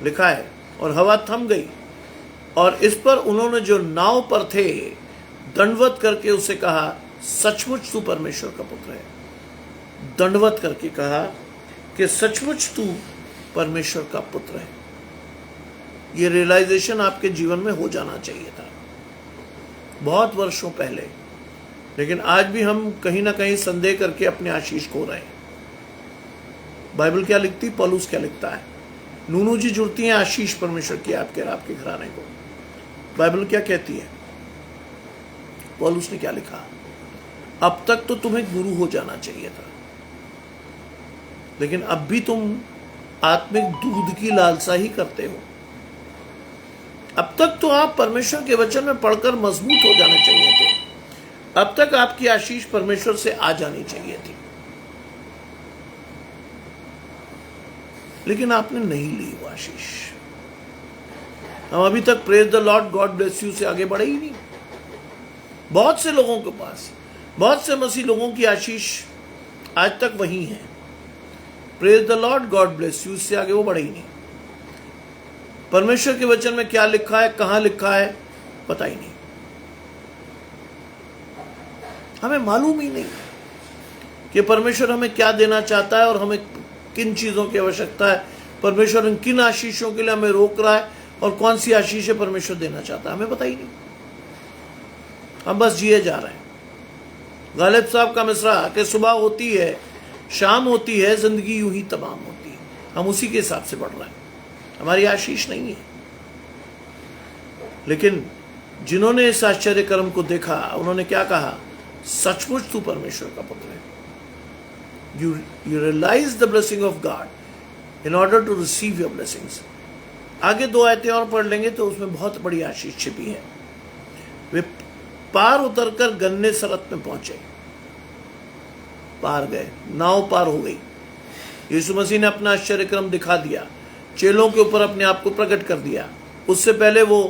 लिखा है और हवा थम गई और इस पर उन्होंने जो नाव पर थे दंडवत करके उसे कहा, सचमुच तू परमेश्वर का पुत्र है। दंडवत करके कहा कि सचमुच तू परमेश्वर का पुत्र है। ये रियलाइजेशन आपके जीवन में हो जाना चाहिए था बहुत वर्षों पहले, लेकिन आज भी हम कहीं ना कहीं संदेह करके अपने आशीष खो रहे हैं। बाइबल क्या लिखती, पौलुस क्या लिखता है? नूनू जी जुड़ती हैं आशीष परमेश्वर की आपके घराने को। बाइबल क्या कहती है? पौलुस ने क्या लिखा? अब तक तो तुम्हें गुरु हो जाना चाहिए था, लेकिन अब भी तुम आत्मिक दूध की लालसा ही करते हो। अब तक तो आप परमेश्वर के वचन में पढ़कर मजबूत हो जाने चाहिए थे। अब तक आपकी आशीष परमेश्वर से आ जानी चाहिए थी, लेकिन आपने नहीं ली वो आशीष। हम अभी तक praise the Lord God bless you से आगे बढ़े ही नहीं। बहुत से लोगों के पास, बहुत से मसीह लोगों की आशीष आज तक वही है, praise the Lord God bless you से आगे वो बढ़े ही नहीं। परमेश्वर के वचन में क्या लिखा है, कहां लिखा है, पता ही नहीं। हमें मालूम ही नहीं कि परमेश्वर हमें क्या देना चाहता है और हमें किन चीजों की आवश्यकता है। परमेश्वर इन किन आशीषों के लिए हमें रोक रहा है और कौन सी आशीषें परमेश्वर देना चाहता है, हमें पता ही नहीं। हम बस जिए जा रहे हैं। गालिब साहब का मिसरा कि सुबह होती है, शाम होती है, जिंदगी यूं ही तमाम होती है। हम उसी के हिसाब से बढ़ रहे हैं, हमारी आशीष नहीं है। लेकिन जिन्होंने इस आश्चर्य कर्म को देखा, उन्होंने क्या कहा? सचमुच तू परमेश्वर का पुत्र है। You realize the blessing of God in order to receive your blessings. आगे 2 आयतें और पढ़ लेंगे तो उसमें बहुत बड़ी आशीष छिपी है। वे पार उतरकर गन्ने सरत में पहुंचे, पार गए, नाव पार हो गई। यीशु मसीह ने अपना आश्चर्य क्रम दिखा दिया, चेलों के ऊपर अपने आप को प्रकट कर दिया। उससे पहले वो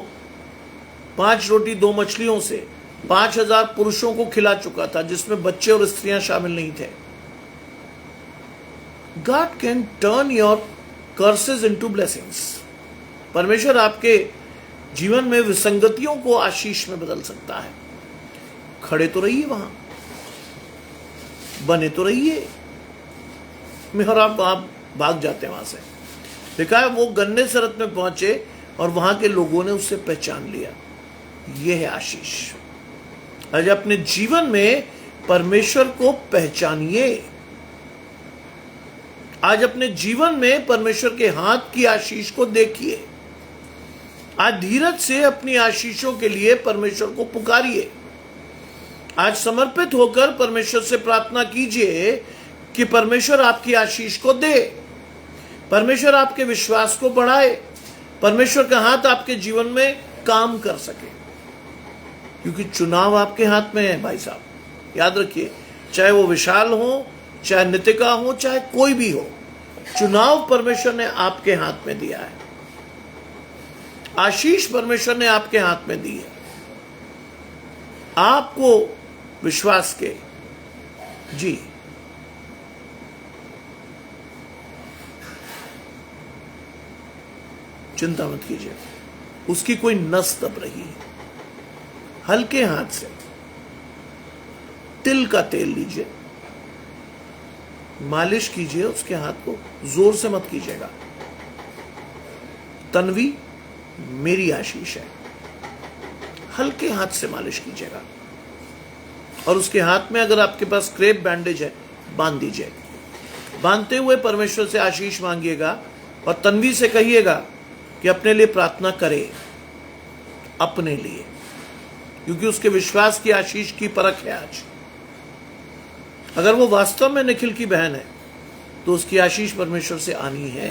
5 रोटी 2 मछलियों से 5000 पुरुषों को खिला चुका था, जिसमें बच्चे और स्त्रियां शामिल नहीं थे। God can turn your curses into blessings. परमेश्वर आपके जीवन में विसंगतियों को आशीष में बदल सकता है। खड़े तो रहिए, वहां बने तो रहिए, और आप भाग जाते हैं वहां से। लिखा है वो गन्ने सरत में पहुंचे और वहां के लोगों ने उससे पहचान लिया। यह है आशीष। आज अपने जीवन में परमेश्वर को पहचानिए। आज अपने जीवन में परमेश्वर के हाथ की आशीष को देखिए। आज धीरज से अपनी आशीषों के लिए परमेश्वर को पुकारिए। आज समर्पित होकर परमेश्वर से प्रार्थना कीजिए कि परमेश्वर आपकी आशीष को दे, परमेश्वर आपके विश्वास को बढ़ाए, परमेश्वर का हाथ आपके जीवन में काम कर सके। क्योंकि चुनाव आपके हाथ में है भाई साहब, याद रखिए। चाहे वो विशाल हो, चाहे नितिका हो, चाहे कोई भी हो, चुनाव परमेश्वर ने आपके हाथ में दिया है। आशीष परमेश्वर ने आपके हाथ में दी है, आपको विश्वास के। जी, चिंता मत कीजिए, उसकी कोई नस दब रही है। हल्के हाथ से तिल का तेल लीजिए, मालिश कीजिए उसके हाथ को, जोर से मत कीजिएगा। तन्वी, मेरी आशीष है, हल्के हाथ से मालिश कीजिएगा। और उसके हाथ में अगर आपके पास क्रेप बैंडेज है, बांध दीजिए। बांधते हुए परमेश्वर से आशीष मांगिएगा और तन्वी से कहिएगा कि अपने लिए प्रार्थना करे, अपने लिए, क्योंकि उसके विश्वास की आशीष की परख है आज। अगर वो वास्तव में निखिल की बहन है तो उसकी आशीष परमेश्वर से आनी है।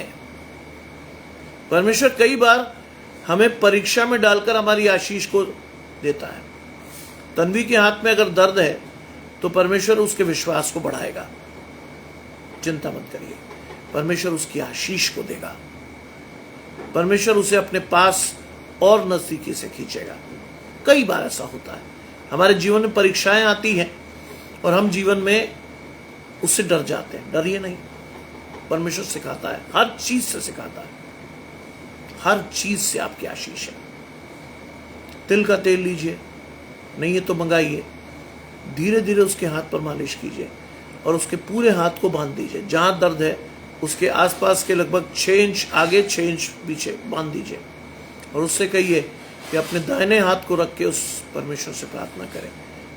परमेश्वर कई बार हमें परीक्षा में डालकर हमारी आशीष को देता है। तन्वी के हाथ में अगर दर्द है तो परमेश्वर उसके विश्वास को बढ़ाएगा। चिंता मत करिए, परमेश्वर उसकी आशीष को देगा। परमेश्वर उसे अपने पास और नजदीकी से खींचेगा। कई बार ऐसा होता है, हमारे जीवन में परीक्षाएं आती हैं और हम जीवन में उससे डर जाते हैं। डरिए नहीं, परमेश्वर सिखाता है, हर चीज से सिखाता है, हर चीज से आपकी आशीष है। तिल का तेल लीजिए, नहीं है तो मंगाइए, धीरे धीरे उसके हाथ पर मालिश कीजिए और उसके पूरे हाथ को बांध दीजिए। जहां दर्द है उसके आसपास के लगभग 6 इंच आगे 6 इंच पीछे बांध दीजिए और उससे कहिए कि अपने दाहिने हाथ को रख के उस परमेश्वर से प्रार्थना करें।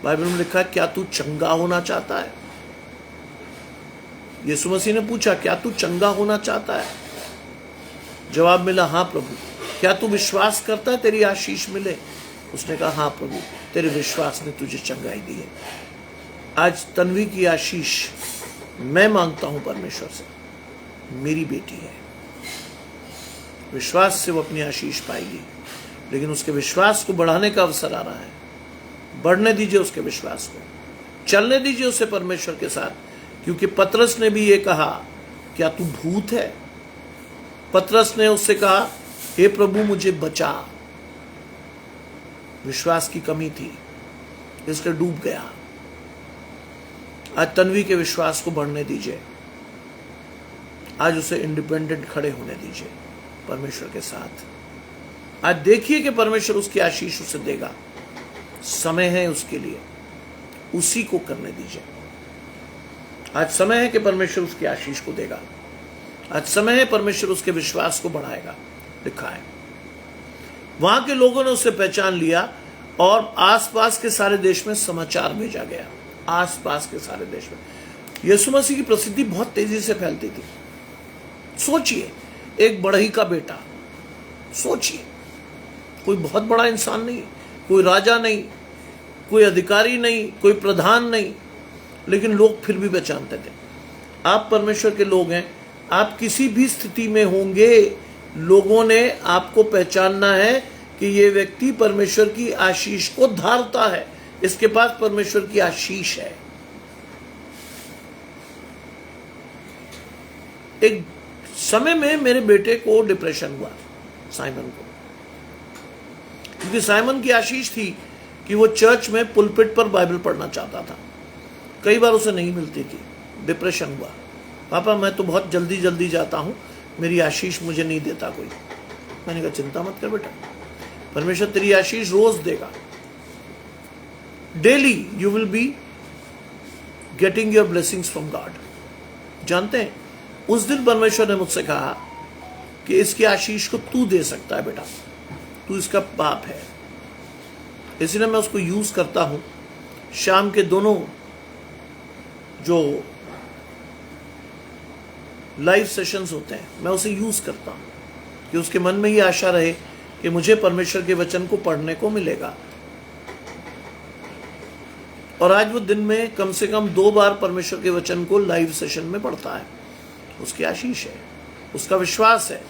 बाइबल में लिखा है, क्या तू चंगा होना चाहता है? यीशु मसीह ने पूछा, क्या तू चंगा होना चाहता है? जवाब मिला, हाँ प्रभु। क्या तू विश्वास करता है तेरी आशीष मिले? उसने कहा, हाँ प्रभु, तेरे विश्वास ने तुझे चंगाई दी है। आज तन्वी की आशीष मैं मांगता हूं परमेश्वर से। मेरी बेटी है, विश्वास से वो अपनी आशीष पाएगी, लेकिन उसके विश्वास को बढ़ाने का अवसर आ रहा है। बढ़ने दीजिए उसके विश्वास को, चलने दीजिए उसे परमेश्वर के साथ, क्योंकि पतरस ने भी ये कहा, क्या तू भूत है? पतरस ने उससे कहा, हे प्रभु मुझे बचा। विश्वास की कमी थी, इसलिए डूब गया। आज तन्वी के विश्वास को बढ़ने दीजिए, आज उसे इंडिपेंडेंट खड़े होने दीजिए परमेश्वर के साथ। आज देखिए कि परमेश्वर उसकी आशीष उसे देगा। समय है उसके लिए, उसी को करने दीजिए। आज समय है कि परमेश्वर उसकी आशीष को देगा। आज समय है परमेश्वर उसके विश्वास को बढ़ाएगा। लिखा है, वहां के लोगों ने उसे पहचान लिया और आसपास के सारे देश में समाचार भेजा गया। आसपास के सारे देश में यीशु मसीह की प्रसिद्धि बहुत तेजी से फैलती थी। सोचिए, एक बढ़ई का बेटा, सोचिए, कोई बहुत बड़ा इंसान नहीं, कोई राजा नहीं, कोई अधिकारी नहीं, कोई प्रधान नहीं, लेकिन लोग फिर भी पहचानते थे। आप परमेश्वर के लोग हैं, आप किसी भी स्थिति में होंगे, लोगों ने आपको पहचानना है कि ये व्यक्ति परमेश्वर की आशीष को धारता है, इसके पास परमेश्वर की आशीष है। एक समय में मेरे बेटे को डिप्रेशन हुआ, साइमन को, क्योंकि साइमन की आशीष थी कि वो चर्च में पुलपिट पर बाइबल पढ़ना चाहता था। कई बार उसे नहीं मिलती थी, डिप्रेशन हुआ। पापा मैं तो बहुत जल्दी जल्दी जाता हूं, मेरी आशीष मुझे नहीं देता कोई। मैंने कहा चिंता मत कर बेटा, परमेश्वर तेरी आशीष रोज देगा। Daily you will be getting your blessings from God. जानते हैं, उस दिन परमेश्वर ने मुझसे कहा कि इसकी आशीष को तू दे सकता है बेटा, तू इसका बाप है। इसलिए मैं उसको यूज करता हूं। शाम के दोनों जो लाइव सेशंस होते हैं, मैं उसे यूज करता हूं कि उसके मन में ये आशा रहे कि मुझे परमेश्वर के वचन को पढ़ने को मिलेगा। और आज वो दिन में कम से कम 2 बार परमेश्वर के वचन को लाइव सेशन में पढ़ता है। उसकी आशीष है, उसका विश्वास है।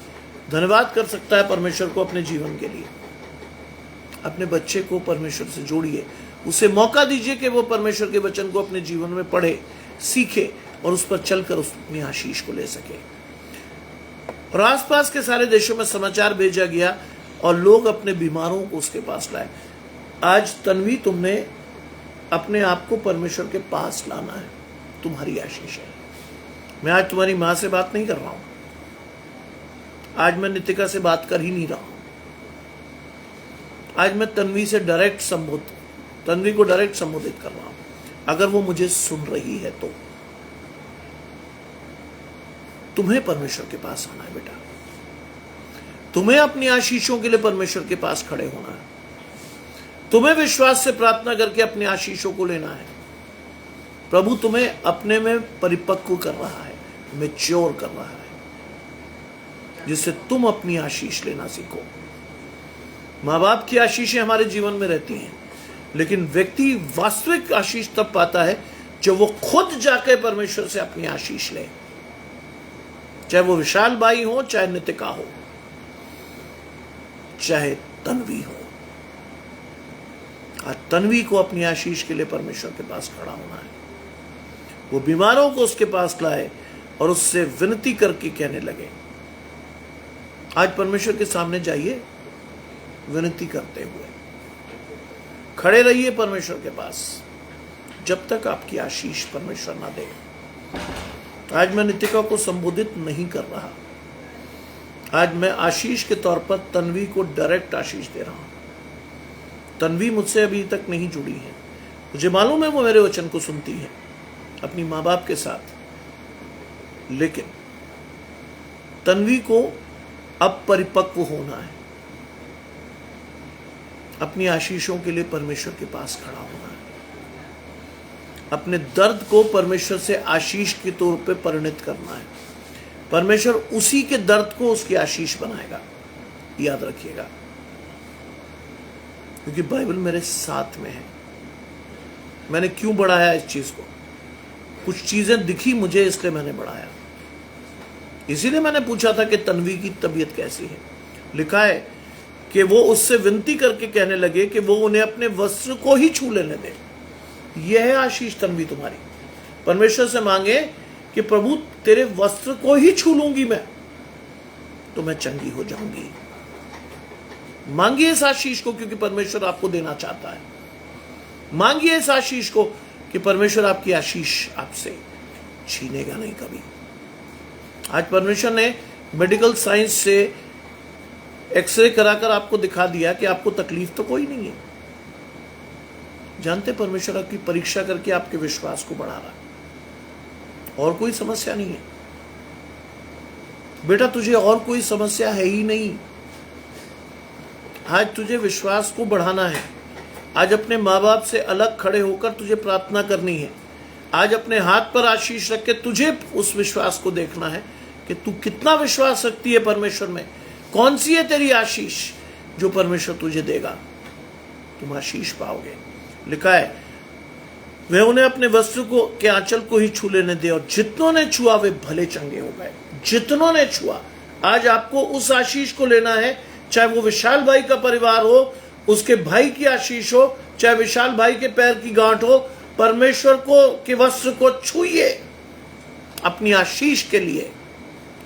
धन्यवाद कर सकता है परमेश्वर को अपने जीवन के लिए। अपने बच्चे को परमेश्वर से जोड़िए, उसे मौका दीजिए कि वो परमेश्वर के वचन को अपने जीवन में पढ़े, सीखे और उस पर चलकर अपनी आशीष को ले सके। और आसपास के सारे देशों में समाचार भेजा गया और लोग अपने बीमारों को उसके पास लाए। आज तन्वी, तुमने अपने आप को परमेश्वर के पास लाना है, तुम्हारी आशीष है। मैं आज तुम्हारी मां से बात नहीं कर रहा हूं, आज मैं नितिका से बात कर ही नहीं रहा हूं। आज मैं तन्वी को डायरेक्ट संबोधित कर रहा हूं। अगर वो मुझे सुन रही है तो तुम्हें परमेश्वर के पास आना है बेटा। तुम्हें अपनी आशीषों के लिए परमेश्वर के पास खड़े होना है। तुम्हें विश्वास से प्रार्थना करके अपनी आशीषों को लेना है। प्रभु तुम्हें अपने में परिपक्व कर रहा है, मैच्योर कर रहा है, जिससे तुम अपनी आशीष लेना सीखो। माँ बाप की आशीषें हमारे जीवन में रहती हैं, लेकिन व्यक्ति वास्तविक आशीष तब पाता है जब वो खुद जाकर परमेश्वर से अपनी आशीष ले। चाहे वो विशाल बाई हो, चाहे नितिका हो, चाहे तन्वी हो। आज तन्वी को अपनी आशीष के लिए परमेश्वर के पास खड़ा होना है। वो बीमारों को उसके पास लाए और उससे विनती करके कहने लगे। आज परमेश्वर के सामने जाइए, विनती करते हुए खड़े रहिए परमेश्वर के पास, जब तक आपकी आशीष परमेश्वर ना दे। आज मैं नितिका को संबोधित नहीं कर रहा, आज मैं आशीष के तौर पर तन्वी को डायरेक्ट आशीष दे रहा हूं। तन्वी मुझसे अभी तक नहीं जुड़ी है, मुझे मालूम है वो मेरे वचन को सुनती है अपनी माँ बाप के साथ, लेकिन तन्वी को अब परिपक्व होना है, अपनी आशीषों के लिए परमेश्वर के पास खड़ा होना है, अपने दर्द को परमेश्वर से आशीष के तौर पे परिणित करना है। परमेश्वर उसी के दर्द को उसकी आशीष बनाएगा, याद रखिएगा, क्योंकि बाइबल मेरे साथ में है। मैंने क्यों बढ़ाया इस चीज को? कुछ चीजें दिखी मुझे, इसलिए मैंने बढ़ाया। इसीलिए मैंने पूछा था कि तन्वी की तबीयत कैसी है। लिखा है कि वो उससे विनती करके कहने लगे कि वो उन्हें अपने वस्त्र को ही छू लेने दे। यह है आशीष तन्वी तुम्हारी। परमेश्वर से मांगे कि प्रभु तेरे वस्त्र को ही छू लूंगी मैं तो मैं चंगी हो जाऊंगी। मांगिए इस आशीष को, क्योंकि परमेश्वर आपको देना चाहता है। मांगिए इस आशीष को कि परमेश्वर आपकी आशीष आपसे छीनेगा नहीं कभी। आज परमेश्वर ने मेडिकल साइंस से एक्सरे कराकर आपको दिखा दिया कि आपको तकलीफ तो कोई नहीं है। जानते, परमेश्वर आपकी परीक्षा करके आपके विश्वास को बढ़ा रहा है, और कोई समस्या नहीं है बेटा। तुझे और कोई समस्या है ही नहीं। आज तुझे विश्वास को बढ़ाना है। आज अपने माँ बाप से अलग खड़े होकर तुझे प्रार्थना करनी है। आज अपने हाथ पर आशीष रख के तुझे उस विश्वास को देखना है कि तू कितना विश्वास रखती है परमेश्वर में। कौन सी है तेरी आशीष जो परमेश्वर तुझे देगा? तुम आशीष पाओगे। लिखा है, वे उन्हें अपने वस्त्र को के आंचल को ही छू लेने दे, और जितनों ने छुआ वे भले चंगे हो गए। जितनों ने छुआ। आज आपको उस आशीष को लेना है, चाहे वो विशाल भाई का परिवार हो, उसके भाई की आशीष हो, चाहे विशाल भाई के पैर की गांठ हो। परमेश्वर को के वस्त्र को छूइए अपनी आशीष के लिए।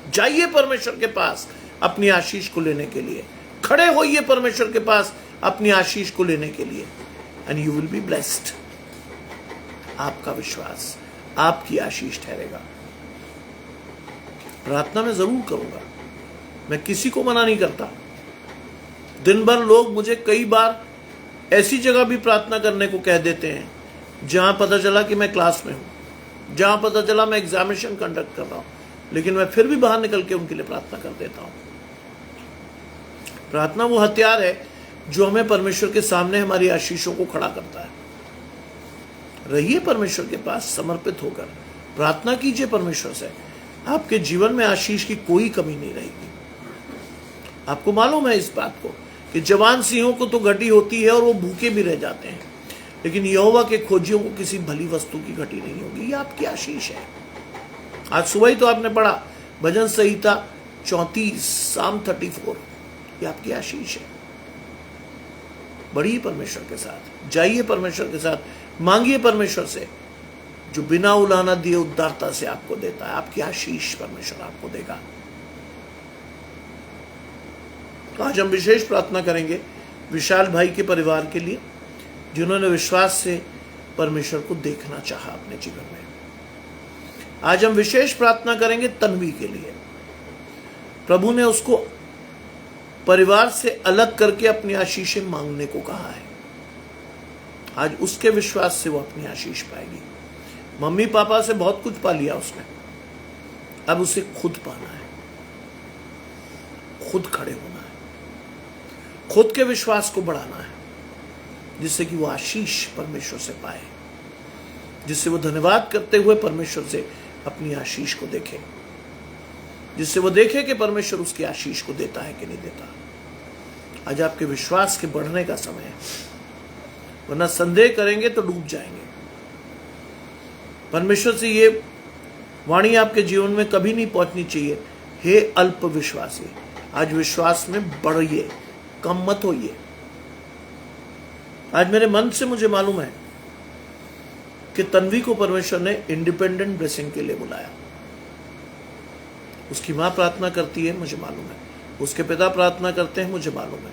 जाइए परमेश्वर के पास अपनी आशीष को लेने के लिए। खड़े होइए परमेश्वर के पास अपनी आशीष को लेने के लिए, and you will be blessed. आपका विश्वास आपकी आशीष ठहरेगा। प्रार्थना मैं जरूर करूंगा, मैं किसी को मना नहीं करता। दिन भर लोग मुझे कई बार ऐसी जगह भी प्रार्थना करने को कह देते हैं जहां पता चला कि मैं क्लास में हूं, जहां पता चला मैं एग्जामिनेशन कंडक्ट कर रहा हूं, लेकिन मैं फिर भी बाहर निकल के उनके लिए प्रार्थना कर देता हूं। प्रार्थना वो हथियार है जो हमें परमेश्वर के सामने हमारी आशीषों को खड़ा करता है। रहिए परमेश्वर के पास समर्पित होकर, प्रार्थना कीजिए परमेश्वर से। आपके जीवन में आशीष की कोई कमी नहीं रहेगी। आपको मालूम है इस बात को कि जवान सिंहों को तो घटी होती है और वो भूखे भी रह जाते हैं, लेकिन यहोवा के खोजियों को किसी भली वस्तु की घटी नहीं होगी। ये आपकी आशीष है। आज सुबह ही तो आपने पढ़ा भजन संहिता 34 साम 34, ये आपकी आशीष है। बढ़िए परमेश्वर के साथ, जाइए परमेश्वर के साथ, मांगिए परमेश्वर से जो बिना उलाहना दिए उदारता से आपको देता है। आपकी आशीष परमेश्वर आपको देगा। तो आज हम विशेष प्रार्थना करेंगे विशाल भाई के परिवार के लिए, जिन्होंने विश्वास से परमेश्वर को देखना चाहा अपने जीवन में। आज हम विशेष प्रार्थना करेंगे तन्वी के लिए। प्रभु ने उसको परिवार से अलग करके अपनी आशीषें मांगने को कहा है। आज उसके विश्वास से वो अपनी आशीष पाएगी। मम्मी पापा से बहुत कुछ पा लिया उसने, अब उसे खुद पाना है, खुद खड़े होना है, खुद के विश्वास को बढ़ाना है, जिससे कि वो आशीष परमेश्वर से पाए, जिससे वो धन्यवाद करते हुए परमेश्वर से अपनी आशीष को देखे, जिससे वो देखे कि परमेश्वर उसकी आशीष को देता है कि नहीं देता। आज आपके विश्वास के बढ़ने का समय है, वरना संदेह करेंगे तो डूब जाएंगे। परमेश्वर से ये वाणी आपके जीवन में कभी नहीं पहुंचनी चाहिए, हे अल्प विश्वासी, आज विश्वास में बढ़िए, कम मत होइए। आज मेरे मन से मुझे मालूम है कि तन्वी को परमेश्वर ने इंडिपेंडेंट ब्लेसिंग के लिए बुलाया। उसकी मां प्रार्थना करती है, मुझे मालूम है, उसके पिता प्रार्थना करते हैं, मुझे मालूम है,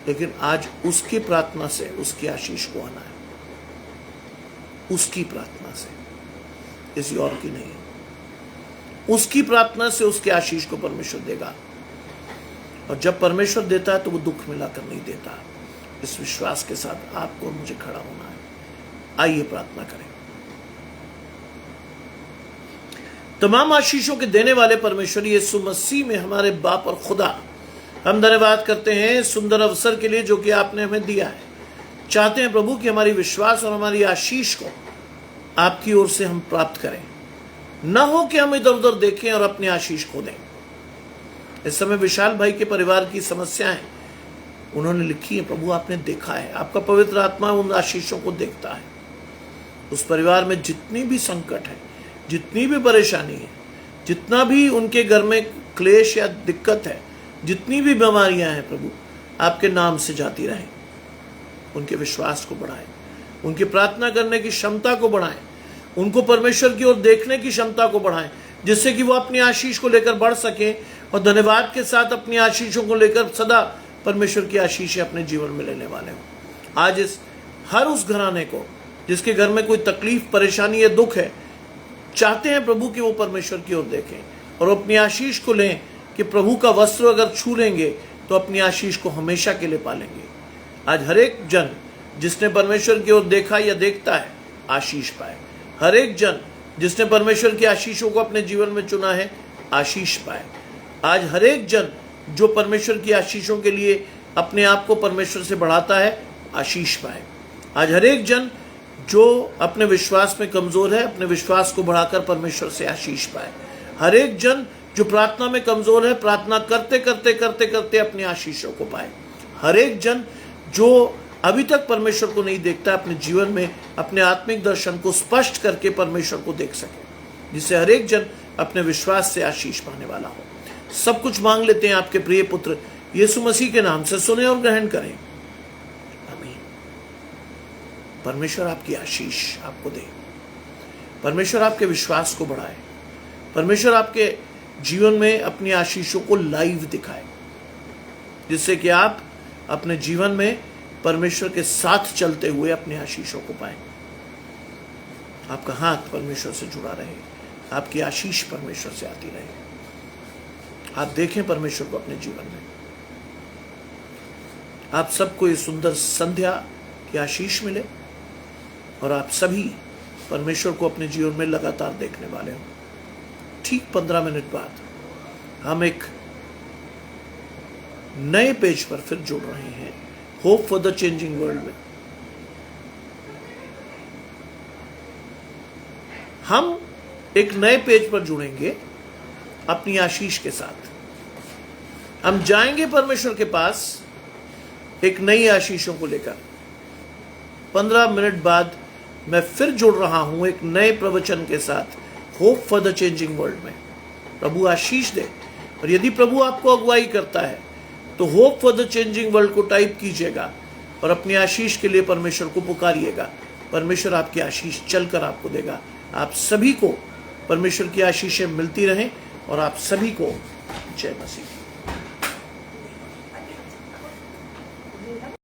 लेकिन आज उसकी प्रार्थना से उसकी आशीष को आना है, उसकी प्रार्थना से, किसी और की नहीं। उसकी प्रार्थना से उसकी आशीष को परमेश्वर देगा, और जब परमेश्वर देता है तो वो दुख मिलाकर नहीं देता। इस विश्वास के साथ आपको और मुझे खड़ा होना है। आइए प्रार्थना करें। तमाम आशीषों के देने वाले परमेश्वर यीशु मसीह में हमारे बाप और खुदा, हम धन्यवाद करते हैं सुंदर अवसर के लिए जो कि आपने हमें दिया है। चाहते हैं प्रभु कि हमारी विश्वास और हमारी आशीष को आपकी ओर से हम प्राप्त करें, न हो कि हम इधर उधर देखें और अपनी आशीष खो दें। इस समय विशाल भाई के परिवार की समस्याएं उन्होंने लिखी है, प्रभु आपने देखा है, आपका पवित्र आत्मा उन आशीषों को देखता है। उस परिवार में जितनी भी संकट है, जितनी भी परेशानी है, जितना भी उनके घर में क्लेश या दिक्कत है, जितनी भी बीमारियां हैं, प्रभु आपके नाम से जाती रहें। उनके विश्वास को बढ़ाएं, उनकी प्रार्थना करने की क्षमता को बढ़ाएं, उनको परमेश्वर की ओर देखने की क्षमता को बढ़ाएं, जिससे कि वो अपनी आशीष को लेकर बढ़ सके और धन्यवाद के साथ अपनी आशीषों को लेकर सदा परमेश्वर की आशीष अपने जीवन में लेने वाले हों। आज इस हर उस घराने को जिसके घर में कोई तकलीफ, परेशानी या दुख है, चाहते हैं प्रभु कि वो परमेश्वर की ओर देखें और अपनी आशीष को लें कि प्रभु का वस्त्र अगर छू लेंगे तो अपनी आशीष को हमेशा के लिए पालेंगे। आज हर एक जन जिसने परमेश्वर की ओर देखा या देखता है, आशीष पाए। हर एक जन जिसने परमेश्वर की आशीषों को अपने जीवन में चुना है, आशीष पाए। आज हर एक जन जो परमेश्वर की आशीषों के लिए अपने आप को परमेश्वर से बढ़ाता है, आशीष पाए। आज हर एक जन जो अपने विश्वास में कमजोर है, अपने विश्वास को बढ़ाकर परमेश्वर से आशीष पाए। हर एक जन जो प्रार्थना में कमजोर है, प्रार्थना करते करते करते करते अपनी आशीषों को पाए। हर एक जन जो अभी तक परमेश्वर को नहीं देखता, अपने जीवन में अपने आत्मिक दर्शन को स्पष्ट करके परमेश्वर को देख सके, जिससे हर एक जन अपने विश्वास से आशीष पाने वाला हो। सब कुछ मांग लेते हैं आपके प्रिय पुत्र यीशु मसीह के नाम से, सुने और ग्रहण करें। आमीन। परमेश्वर आपकी आशीष आपको दे, परमेश्वर आपके विश्वास को बढ़ाए, परमेश्वर आपके जीवन में अपनी आशीषों को लाइव दिखाए, जिससे कि आप अपने जीवन में परमेश्वर के साथ चलते हुए अपनी आशीषों को पाएं। आपका हाथ परमेश्वर से जुड़ा रहे, आपकी आशीष परमेश्वर से आती रहे। आप देखें परमेश्वर को अपने जीवन में। आप सबको ये सुंदर संध्या की आशीष मिले और आप सभी परमेश्वर को अपने जीवन में लगातार देखने वाले हो। ठीक 15 मिनट बाद हम एक नए पेज पर फिर जुड़ रहे हैं, hope for the changing world में। हम एक नए पेज पर जुड़ेंगे अपनी आशीष के साथ। हम जाएंगे परमेश्वर के पास एक नई आशीषों को लेकर। 15 मिनट बाद मैं फिर जुड़ रहा हूं एक नए प्रवचन के साथ, hope for the changing world में। प्रभु आशीष दे। और यदि प्रभु आपको अगुवाई करता है तो hope for the changing world को टाइप कीजिएगा और अपनी आशीष के लिए परमेश्वर को पुकारिएगा। परमेश्वर आपकी आशीष चलकर आपको देगा। आप सभी को परमेश्वर की आशीषें मिलती रहें और आप सभी को जय मसीह।